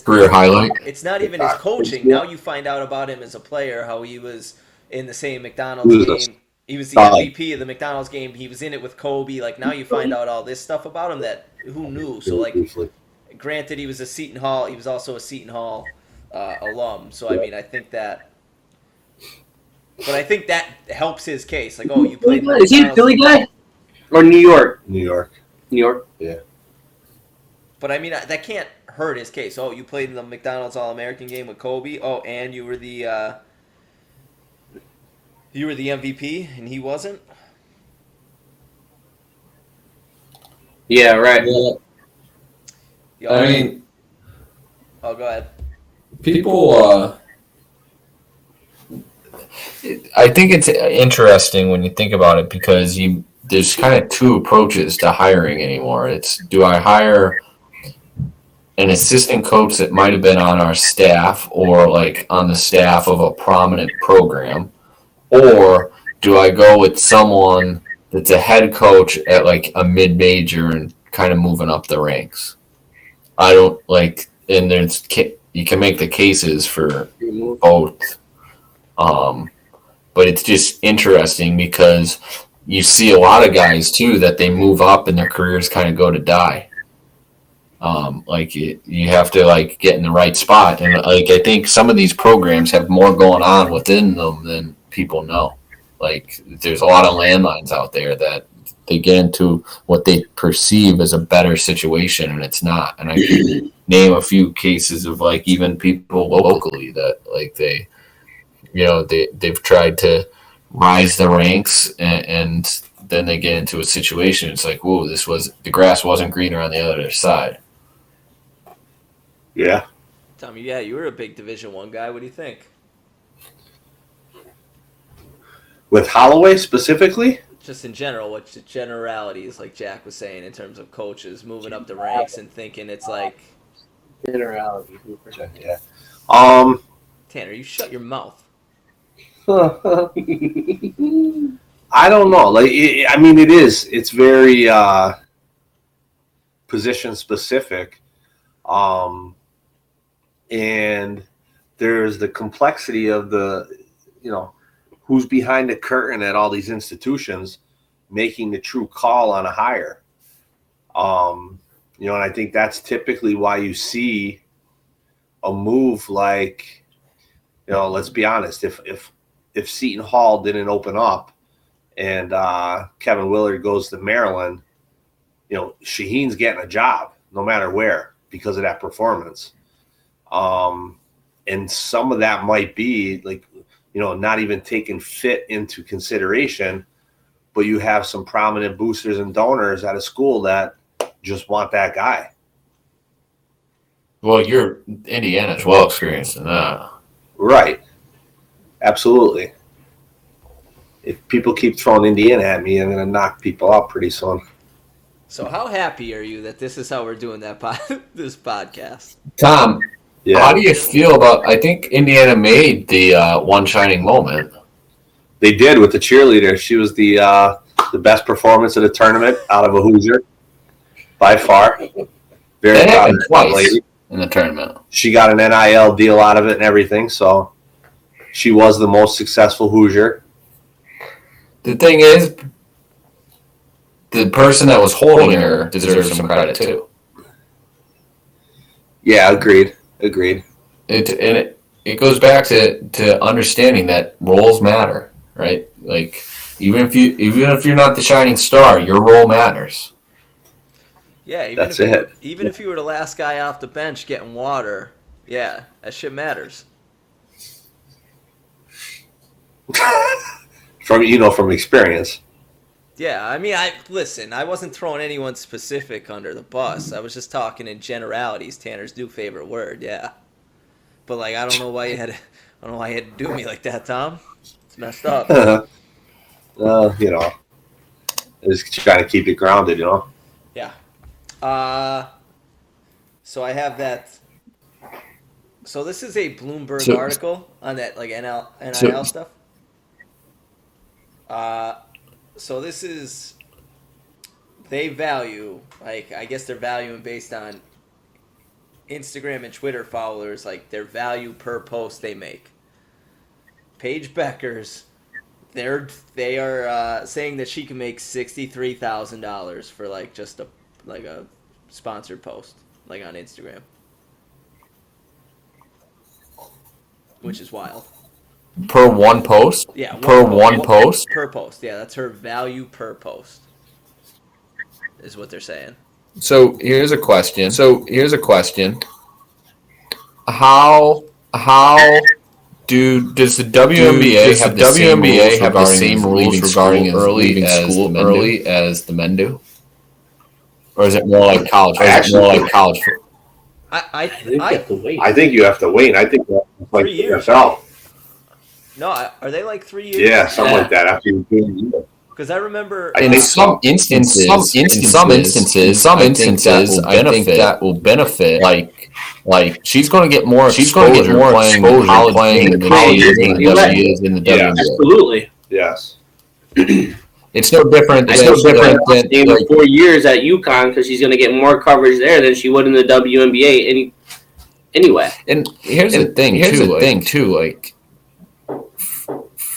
Career highlight. it's not even his coaching. Now you find out about him as a player, how he was in the same McDonald's game. He was the MVP of the McDonald's game. He was in it with Kobe. Like, now you find out all this stuff about him that who knew. So, like, granted, he was a Seton Hall. He was also a Seton Hall alum. So, I mean, I think that. But I think that helps his case. Like, oh, you played. Is he a Philly guy or New York? New York. New York. Yeah. But I mean, that can't hurt his case. Oh, you played in the McDonald's All-American game with Kobe. Oh, and you were the MVP, and he wasn't. Yeah, right. Yeah, I mean, oh, go ahead. people. I think it's interesting when you think about it because there's kind of 2 approaches to hiring anymore. It's, do I hire an assistant coach that might have been on our staff or like on the staff of a prominent program, or do I go with someone that's a head coach at like a mid-major and kind of moving up the ranks? I don't like, and you can make the cases for both. But it's just interesting because you see a lot of guys too that they move up and their careers kind of go to die. Like you have to like get in the right spot, and like I think some of these programs have more going on within them than people know. Like there's a lot of landmines out there that they get into what they perceive as a better situation, and it's not. And I can name a few cases of like even people locally that like they've tried to rise the ranks, and then they get into a situation. It's like, whoa, the grass wasn't greener on the other side. Yeah. Tommy, yeah, you were a big Division I guy. What do you think? With Holloway specifically? Just in general, what's the generalities, like Jack was saying, in terms of coaches moving up the ranks and thinking it's like... Generality. Yeah. Tanner, you shut your mouth. I don't know. Like, I mean, it is. It's very position specific, and there's the complexity of the, who's behind the curtain at all these institutions, making the true call on a hire. And I think that's typically why you see a move like, let's be honest, if Seton Hall didn't open up and Kevin Willard goes to Maryland, Shaheen's getting a job no matter where because of that performance. And some of that might be like, not even taking fit into consideration, but you have some prominent boosters and donors at a school that just want that guy. Well, Indiana's well experienced in that. Right. Absolutely. If people keep throwing Indiana at me, I'm going to knock people out pretty soon. So how happy are you that this is how we're doing this podcast? Tom, how do you feel about, I think Indiana made the one shining moment. They did with the cheerleader. She was the best performance of the tournament out of a Hoosier by far. Very that proud happened of that twice lady. In the tournament. She got an NIL deal out of it and everything, so she was the most successful Hoosier. The thing is, the person that was holding her deserves some credit too. Yeah, agreed. It goes back to understanding that roles matter, right? Like even if you're not the shining star, your role matters. Yeah, even if you were the last guy off the bench getting water, yeah, that shit matters. From experience. Yeah, I mean, I wasn't throwing anyone specific under the bus. I was just talking in generalities. Tanner's new favorite word, yeah. But like, I don't know why you had to do me like that, Tom. It's messed up. Just trying to keep it grounded, Yeah. So I have that. So this is a Bloomberg article on that like NIL stuff. So this is, they value, like, I guess they're valuing based on Instagram and Twitter followers, like their value per post they make. Paige Beckers, they are saying that she can make $63,000 for like just a sponsored post, like on Instagram, which is wild. Per one post? Yeah. One post? Per post. Yeah, that's her value per post, is what they're saying. So here's a question. How does the WNBA have the same rules regarding leaving school early as the men do? Or is it more like college? I think you have to wait. I think that's like 3 years. NFL. No, are they like 3 years? Yeah, something like that after you do a year. Because I remember in some instances, I think that will benefit. Like she's going to get more exposure playing college than she is in the WNBA. Absolutely. Yes. It's no different. It's no different than in 4 years at UConn because she's going to get more coverage there than she would in the WNBA anyway. And here's the thing too. Like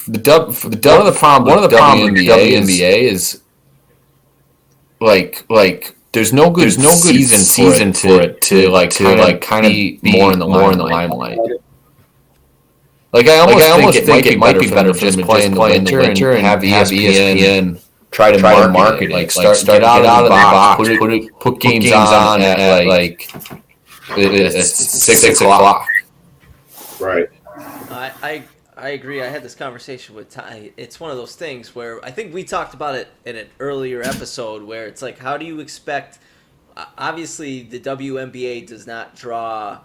one of the problems with WNBA is like there's no good season for it to kind of be more in the limelight. Like I almost think it might be better for them to just play in the winter and have ESPN try to market it. Like start out of the box, put games on at like 6 o'clock. Right. I agree. I had this conversation with Ty. It's one of those things where I think we talked about it in an earlier episode where it's like, how do you expect? Obviously, the WNBA does not draw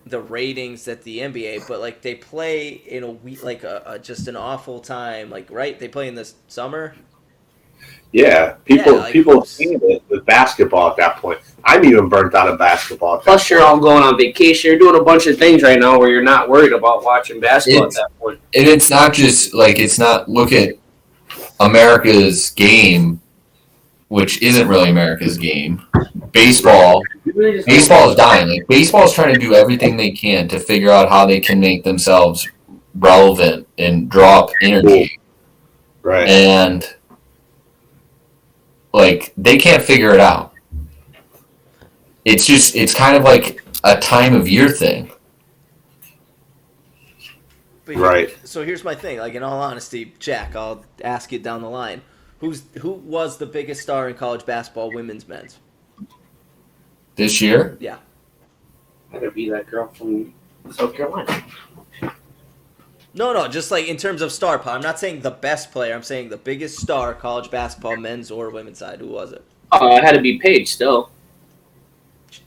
the ratings that the NBA, but like they play in a week, like just an awful time. Like, right? They play in the summer. Yeah, people have seen it with basketball at that point. I'm even burnt out of basketball. Plus, you're all going on vacation. You're doing a bunch of things right now where you're not worried about watching basketball at that point. And it's not just like look at America's game, which isn't really America's game. Baseball is dying. Like baseball is trying to do everything they can to figure out how they can make themselves relevant and draw up energy. Right. And like they can't figure it out. It's kind of like a time of year thing. Right. So here's my thing. Like in all honesty, Jack, I'll ask you down the line. Who was the biggest star in college basketball, women's, men's? This year? Yeah. I gotta be that girl from South Carolina. No, just like in terms of star power. I'm not saying the best player. I'm saying the biggest star, college basketball, men's or women's side. Who was it? Oh, it had to be Paige still.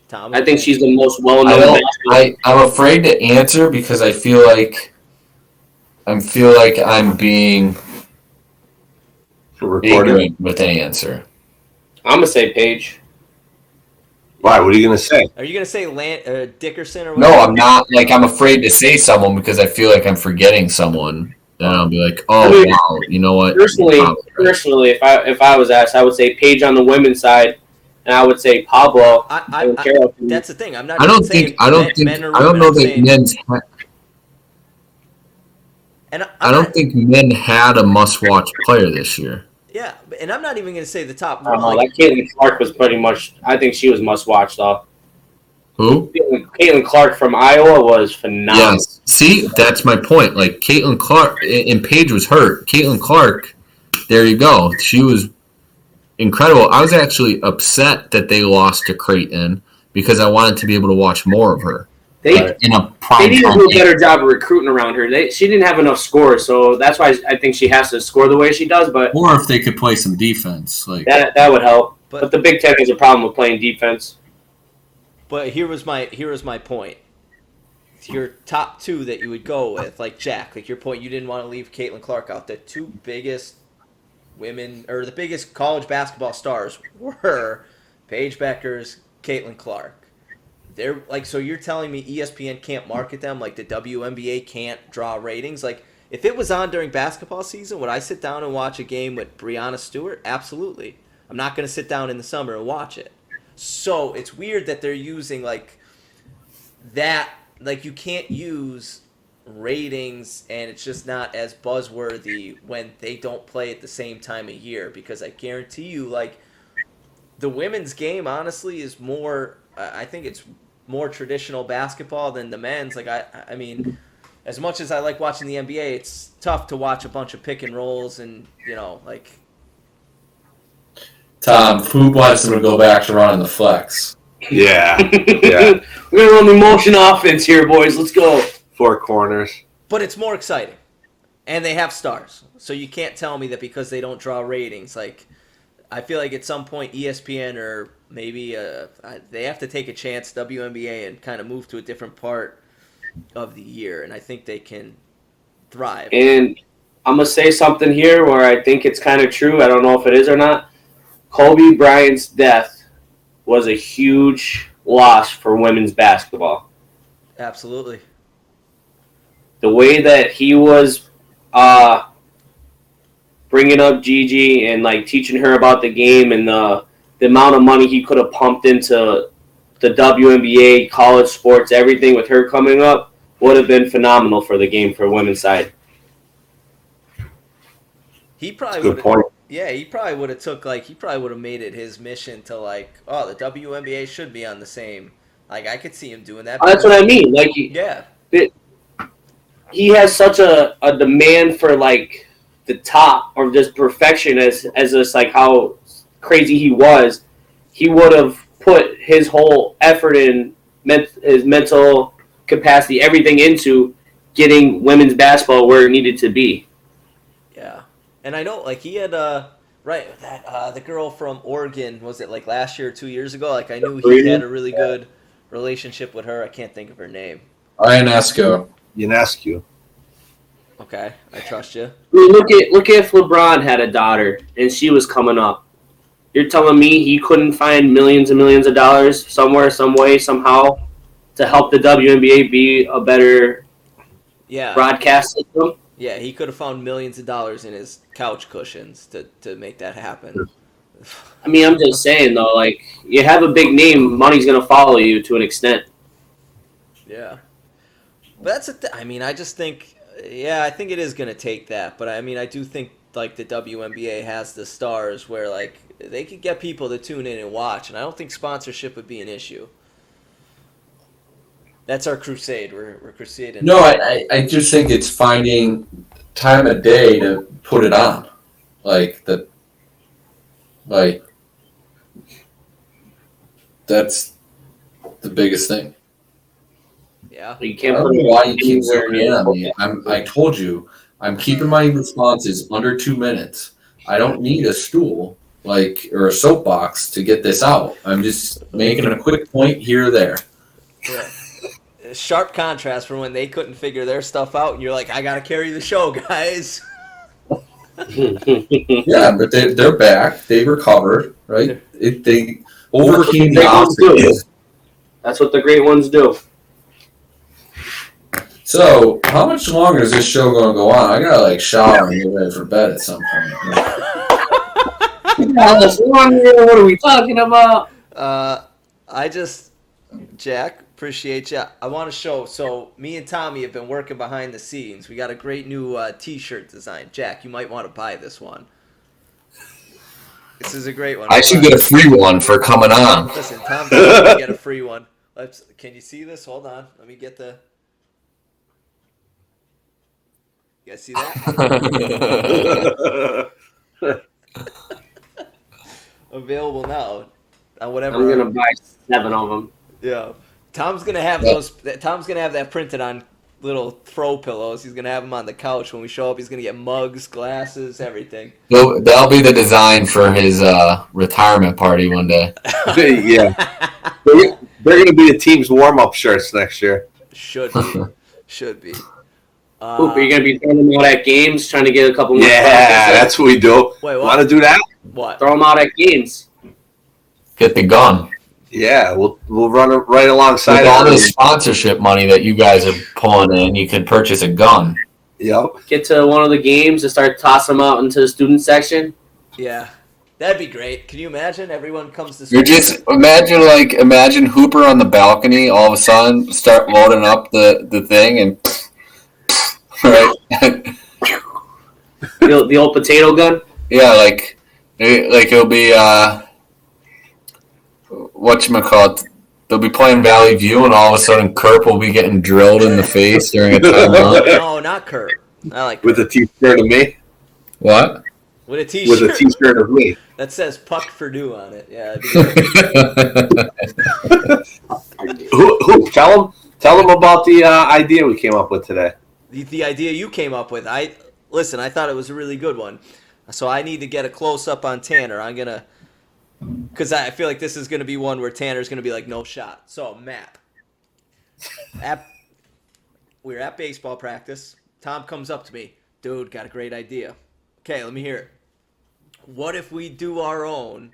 Tom, I think she's the most well-known. I'm afraid to answer because I feel like I'm being ignorant with an answer. I'm gonna say Paige. Why? What are you gonna say? Are you gonna say Dickerson or No, whatever? I'm not. Like I'm afraid to say someone because I feel like I'm forgetting someone, and I'll be like, "Oh, wow, you know what?" Personally, if I was asked, I would say Paige on the women's side, and I would say Pablo. That's the thing. I'm not. I don't know that men's. I don't think men had a must-watch player this year. Yeah, and I'm not even going to say the top I don't one. know, like Caitlin Clark was pretty much. I think she was must-watch though. Who? Caitlin Clark from Iowa was phenomenal. Yes. See, that's my point. Like Caitlin Clark, and Paige was hurt. Caitlin Clark, there you go. She was incredible. I was actually upset that they lost to Creighton because I wanted to be able to watch more of her. They need to do a better job of recruiting around her. She didn't have enough scores, so that's why I think she has to score the way she does. But or if they could play some defense, like that would help. But the Big Ten has a problem with playing defense. But here was my point. Your top two that you would go with, like Jack, like your point, you didn't want to leave Caitlin Clark out. The two biggest women, or the biggest college basketball stars were Paige Beckers, Caitlin Clark. They're like, so you're telling me ESPN can't market them, like the WNBA can't draw ratings? Like, if it was on during basketball season, would I sit down and watch a game with Breanna Stewart? Absolutely. I'm not going to sit down in the summer and watch it. So it's weird that they're using like that. Like, you can't use ratings, and it's just not as buzzworthy when they don't play at the same time of year, because I guarantee you, like, the women's game honestly is more, I think it's more traditional basketball than the men's. Like, I mean, as much as I like watching the NBA, it's tough to watch a bunch of pick and rolls and, you know, like. Tom, Food wants them to go back to running the flex. Yeah. We're gonna run the motion offense here, boys. Let's go. 4 corners. But it's more exciting, and they have stars. So you can't tell me that because they don't draw ratings. Like, I feel like at some point ESPN or maybe they have to take a chance, WNBA, and kind of move to a different part of the year, and I think they can thrive. And I'm gonna say something here where I think it's kind of true. I don't know if it is or not. Kobe Bryant's death was a huge loss for women's basketball. Absolutely. The way that he was bringing up Gigi and like teaching her about the game and the amount of money he could have pumped into the WNBA, college sports, everything with her coming up would have been phenomenal for the game for women's side. He probably Good would. point. Yeah, he probably would have took like he probably would have made it his mission to like, oh, the WNBA should be on the same. Like I could see him doing that. That's what I mean. Like, Yeah. He has such a demand for like the top or just perfection as just like how crazy he was. He would have put his whole effort in his mental capacity, everything into getting women's basketball where it needed to be. Yeah, and I know like he had right that the girl from Oregon, was it like last year or 2 years ago? Like I knew he had a really good relationship with her. I can't think of her name. Ionesco. Ionescu. Okay, I trust you. I mean, look at if LeBron had a daughter and she was coming up. You're telling me he couldn't find millions and millions of dollars somewhere, some way, somehow to help the WNBA be a better broadcast system? Yeah, he could have found millions of dollars in his couch cushions to make that happen. I mean, I'm just saying though, like you have a big name, money's gonna follow you to an extent. Yeah, but that's I mean, I just think, I think it is gonna take that. But I mean, I do think like the WNBA has the stars where like they could get people to tune in and watch, and I don't think sponsorship would be an issue. That's our crusade. We're crusading. No, I just think it's finding time of day to put it on. That's the biggest thing. Yeah. You I can't don't put know it why you keep anywhere zooming in on me. I told you, I'm keeping my responses under 2 minutes. I don't need a stool or a soapbox to get this out. I'm just making a quick point here or there. Yeah. Sharp contrast from when they couldn't figure their stuff out, and you're like, I gotta carry the show, guys. Yeah, but they're back. They recovered, right? They overcame the Great ones do. obstacles. That's what the great ones do. So, how much longer is this show going to go on? I gotta shower and get ready for bed at some point. What are we talking about? Jack, appreciate you. I want to show. So me and Tommy have been working behind the scenes. We got a great new T-shirt design. Jack, you might want to buy this one. This is a great one. I should get a free one for coming on. Listen, Tom told me to get a free one. Can you see this? Hold on. Let me get the. You guys see that? Available now. Whatever. I'm gonna buy 7 of them. Yeah. Tom's gonna have those. Tom's gonna have that printed on little throw pillows. He's gonna have them on the couch when we show up. He's gonna get mugs, glasses, everything. That'll be the design for his retirement party one day. Yeah. They're going to be the team's warm-up shirts next year. Should be. Should be. Hoop, are you gonna be throwing them out at games, trying to get a couple more? Yeah, that's what we do. Wait, what? Want to do that? What? Throw them out at games. Get the gun. Yeah, we'll run it right alongside. With all this sponsorship money that you guys are pulling in, you could purchase a gun. Yep. Get to one of the games and start tossing them out into the student section. Yeah. That'd be great. Can you imagine? Everyone comes to school. You're just imagine Hooper on the balcony. All of a sudden, start loading up the thing and right. The old potato gun. Yeah, it'll be whatchamacallit. They'll be playing Valley View, and all of a sudden, Kerp will be getting drilled in the face during a timeout. No, not Kurt. I like with a T-shirt of me. What? With a T-shirt. With a T-shirt of me. That says Puck FURDUE on it. Yeah. Who? Tell them about the idea we came up with today. The idea you came up with. I thought it was a really good one. So I need to get a close-up on Tanner. I'm going to... Because I feel like this is going to be one where Tanner's going to be like, no shot. So, map. We're at baseball practice. Tom comes up to me. Dude, got a great idea. Okay, let me hear it. What if we do our own,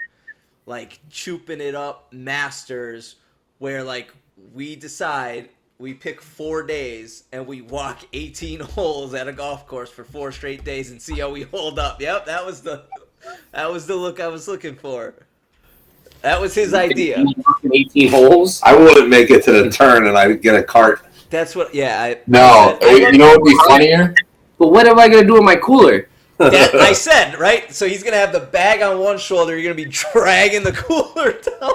CHoopin It Up Masters, where, we decide we pick 4 days and we walk 18 holes at a golf course for 4 straight days and see how we hold up. Yep, that was the look I was looking for. That was his idea. 18 holes. I wouldn't make it to the turn, and I'd get a cart. That's what. Yeah. No, you know what would be funnier? But what am I gonna do with my cooler? I said, right? So he's gonna have the bag on one shoulder. You're gonna be dragging the cooler down.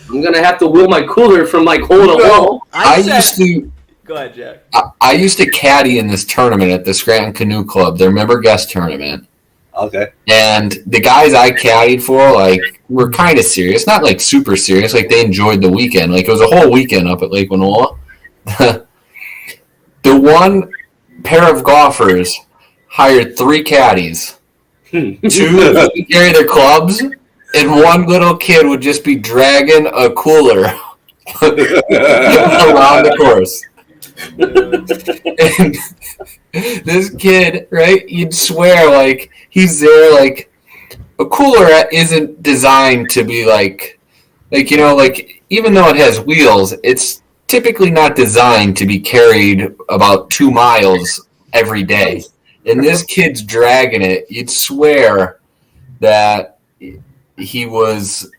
I'm gonna have to wheel my cooler from like hole to hole. I used to. Go ahead, Jack. I used to caddy in this tournament at the Scranton Canoe Club, their member guest tournament. Okay. And the guys I caddied for, like, were kind of serious. Not, like, super serious. Like, they enjoyed the weekend. Like, it was a whole weekend up at Lake Winola. The one pair of golfers hired 3 caddies. 2 to carry their clubs, and one little kid would just be dragging a cooler around the course. And this kid, right, you'd swear, like, he's there, like, a cooler isn't designed to be, like, you know, like, even though it has wheels, it's typically not designed to be carried about 2 miles every day. And this kid's dragging it. You'd swear that he was,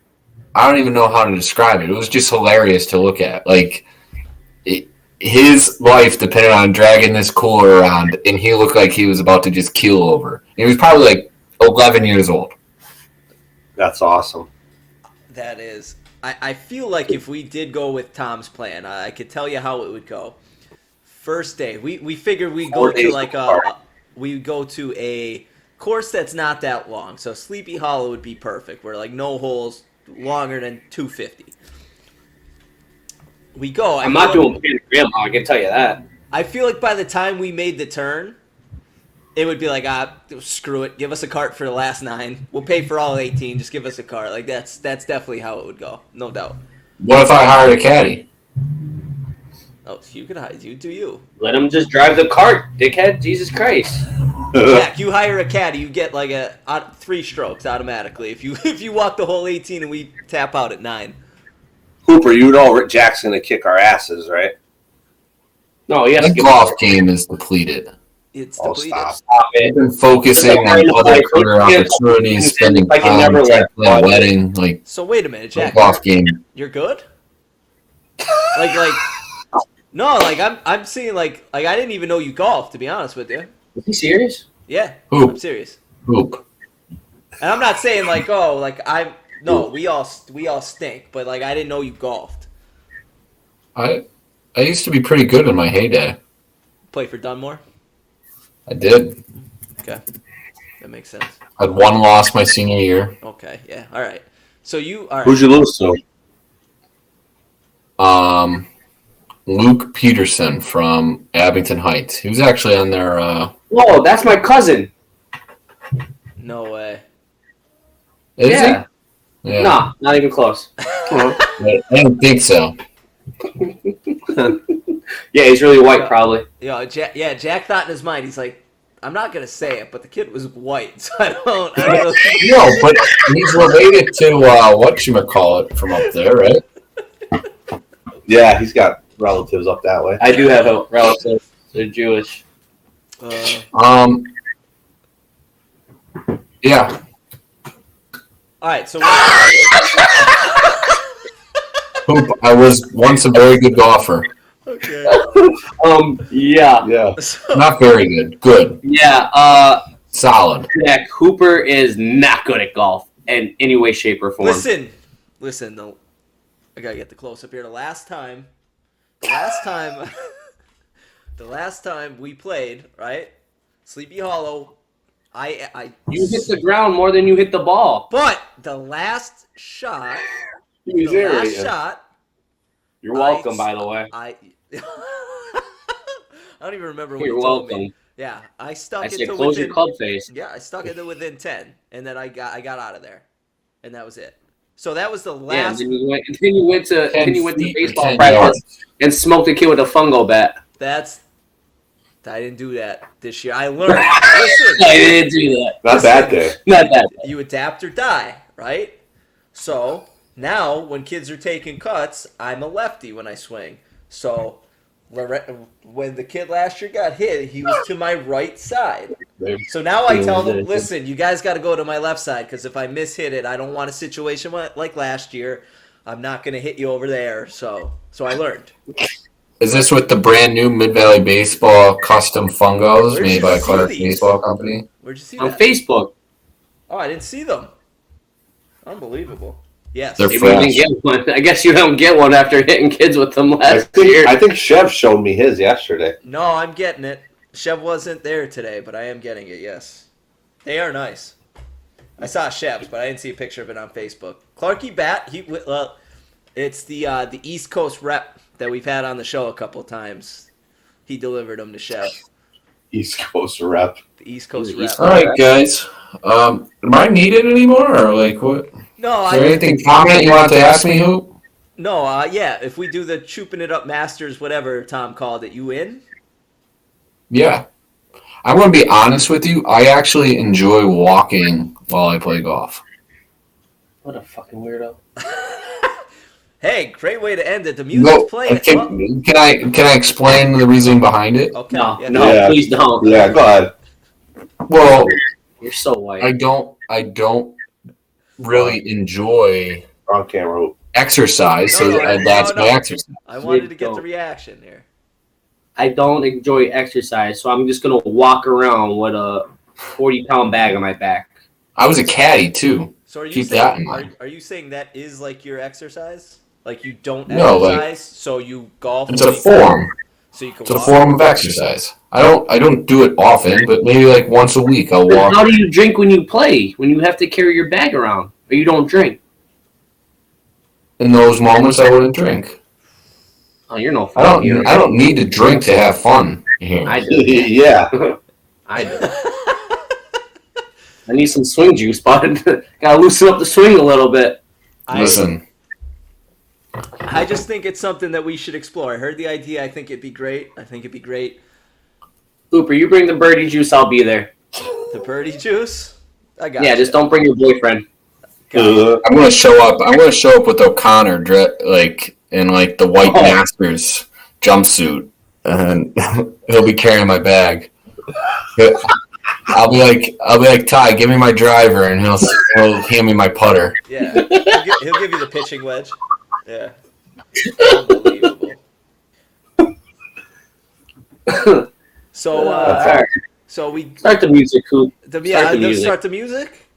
I don't even know how to describe it. It was just hilarious to look at. Like, his life depended on dragging this cooler around, and he looked like he was about to just keel over. He was probably like 11 years old. That's awesome. That is. I feel like if we did go with Tom's plan, I could tell you how it would go. First day, we figured we go to like we go to a course that's not that long. So Sleepy Hollow would be perfect. Where like no holes longer than 250. We go. I'm not doing Grandma, I can tell you that. I feel like by the time we made the turn, it would be like, screw it. Give us a cart for the last 9. We'll pay for all 18. Just give us a cart. Like that's definitely how it would go. No doubt. What if I hired a caddy? Oh, you can hide. You do you. Let him just drive the cart, dickhead. Jesus Christ. Jack, you hire a caddy, you get like 3 strokes automatically. If you walk the whole 18 and we tap out at 9. Hooper, you know Rick Jack's going to kick our asses, right? No, he has The golf game is depleted. It's Oh, depleted. stop. I've been focusing on other career opportunities, spending I can time, never let planning a wedding, like So wait a minute, the Jack. golf game. You're good? Like no, like I'm seeing like I didn't even know you golf, to be honest with you. Is he serious? Yeah, Hoop. I'm serious. Hoop. And I'm not saying like, oh, like we all stink, but like I didn't know you golfed. I used to be pretty good in my heyday. Play for Dunmore? I did. Okay. That makes sense. I had 1 loss my senior year. Okay, yeah. All right. So all right. Who'd you lose to? Luke Peterson from Abington Heights. He was actually on their Whoa, that's my cousin. No way. Is Yeah. he? Yeah. Nah, not even close. I don't think so. Yeah, he's really white, probably. Jack thought in his mind, he's like, I'm not gonna say it, but the kid was white, so I don't know. No, but he's related to whatchamacallit from up there, right? Yeah, he's got relatives up that way. I do have a relative. They're Jewish. Yeah. All right, so Hoop, I was once a very good golfer. okay. Yeah. Yeah. Not very good. Good. Yeah, Solid. Jack Hooper is not good at golf in any way, shape, or form. Listen. Though, I gotta get the close up here. The last time we played, right? Sleepy Hollow. You hit the ground more than you hit the ball. But the last shot. You're welcome, by the way. I don't even remember what You're you told welcome. me. Yeah, I stuck I it said to close within, your club face. Yeah, I stuck it to within 10, and then I got out of there, and that was it. So that was the last. Yeah, and then you went to baseball 10 practice yards. and smoked a kid with a fungo bat. I didn't do that this year. I learned. Listen, I didn't do that. Not that day. Not that. you adapt or die, right? So now when kids are taking cuts, I'm a lefty when I swing. So when the kid last year got hit, he was to my right side. So now I tell them, listen, you guys got to go to my left side because if I mishit it, I don't want a situation like last year. I'm not going to hit you over there. So I learned. Is this with the brand new Mid Valley Baseball custom fungos Where'd made you by see Clark these? Baseball Company? Where'd you see On that? Facebook. Oh, I didn't see them. Unbelievable. Yes. They're Maybe you didn't get one. I guess you don't get one after hitting kids with them last year. I think Chev showed me his yesterday. No, I'm getting it. Chev wasn't there today, but I am getting it, yes. They are nice. I saw Chev's, but I didn't see a picture of it on Facebook. Clarky Bat, it's the East Coast rep that we've had on the show a couple times. He delivered them to Chev. East Coast rep. The East Coast rep. All right, guys. Am I needed anymore, or like what? No, Is there anything comment you want to ask me, Hoop? No, yeah. If we do the Choopin It Up Masters, whatever Tom called it, you in? Yeah. I'm going to be honest with you. I actually enjoy walking while I play golf. What a fucking weirdo. Hey, great way to end it. The music's playing. Can I explain the reason behind it? Okay. No, Yeah, Yeah. please don't. Yeah, go ahead. Well, You're so white. I don't really enjoy On camera. exercise, so that's my exercise. I wanted to get the don't. reaction here. I don't enjoy exercise, so I'm just going to walk around with a 40-pound bag on my back. I was a caddy too. So are you Keep that saying, in mind. are you saying that is like your exercise? Like you don't No, like- exercise, so you golf? It's a 40 form. So you can It's a walk? form of exercise. I don't do it often, but maybe like once a week I'll But walk. how do you drink when you play? When you have to carry your bag around? Or you don't drink? In those moments, I wouldn't drink. Oh, you're no I fun. here. don't need to drink to have fun. Here. I do. Yeah. I do. I need some swing juice, bud. Gotta loosen up the swing a little bit. Listen, I just think it's something that we should explore. I heard the idea. I think it'd be great. Hooper, you bring the birdie juice, I'll be there. The birdie juice? I got Yeah, you. just don't bring your boyfriend. I'm gonna show up. I'm gonna show up with O'Connor, in like the white Masters jumpsuit, and he'll be carrying my bag. I'll be like, Ty, give me my driver, and he'll hand me my putter. Yeah. He'll give you the pitching wedge. Yeah. Unbelievable. So we Start the music, Hoop. start the music.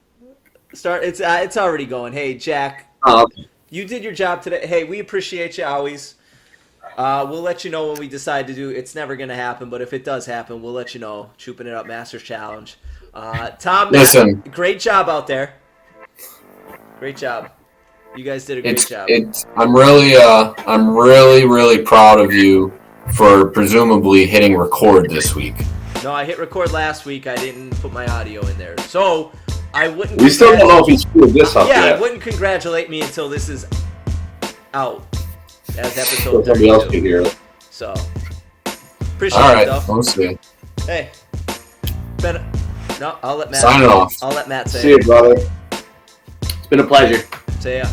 It's already going. Hey, Jack. Oh, okay. You did your job today. Hey, we appreciate you always. We'll let you know when we decide to do. It's never gonna happen, but if it does happen, we'll let you know. Choopin It Up Masters Challenge. Tom, Listen. great job out there. Great job. You guys did a great job. I'm really proud of you for presumably hitting record this week. No, I hit record last week. I didn't put my audio in there, so I wouldn't. We still don't know if he's screwed this up Yeah, yet. wouldn't congratulate me until this is out. As So episode somebody else can 32. hear it. So appreciate All it right, though. we'll see. Hey, no, I'll let Matt. Signing off. I'll let Matt say See you, it. brother. It's been a pleasure. Say ya.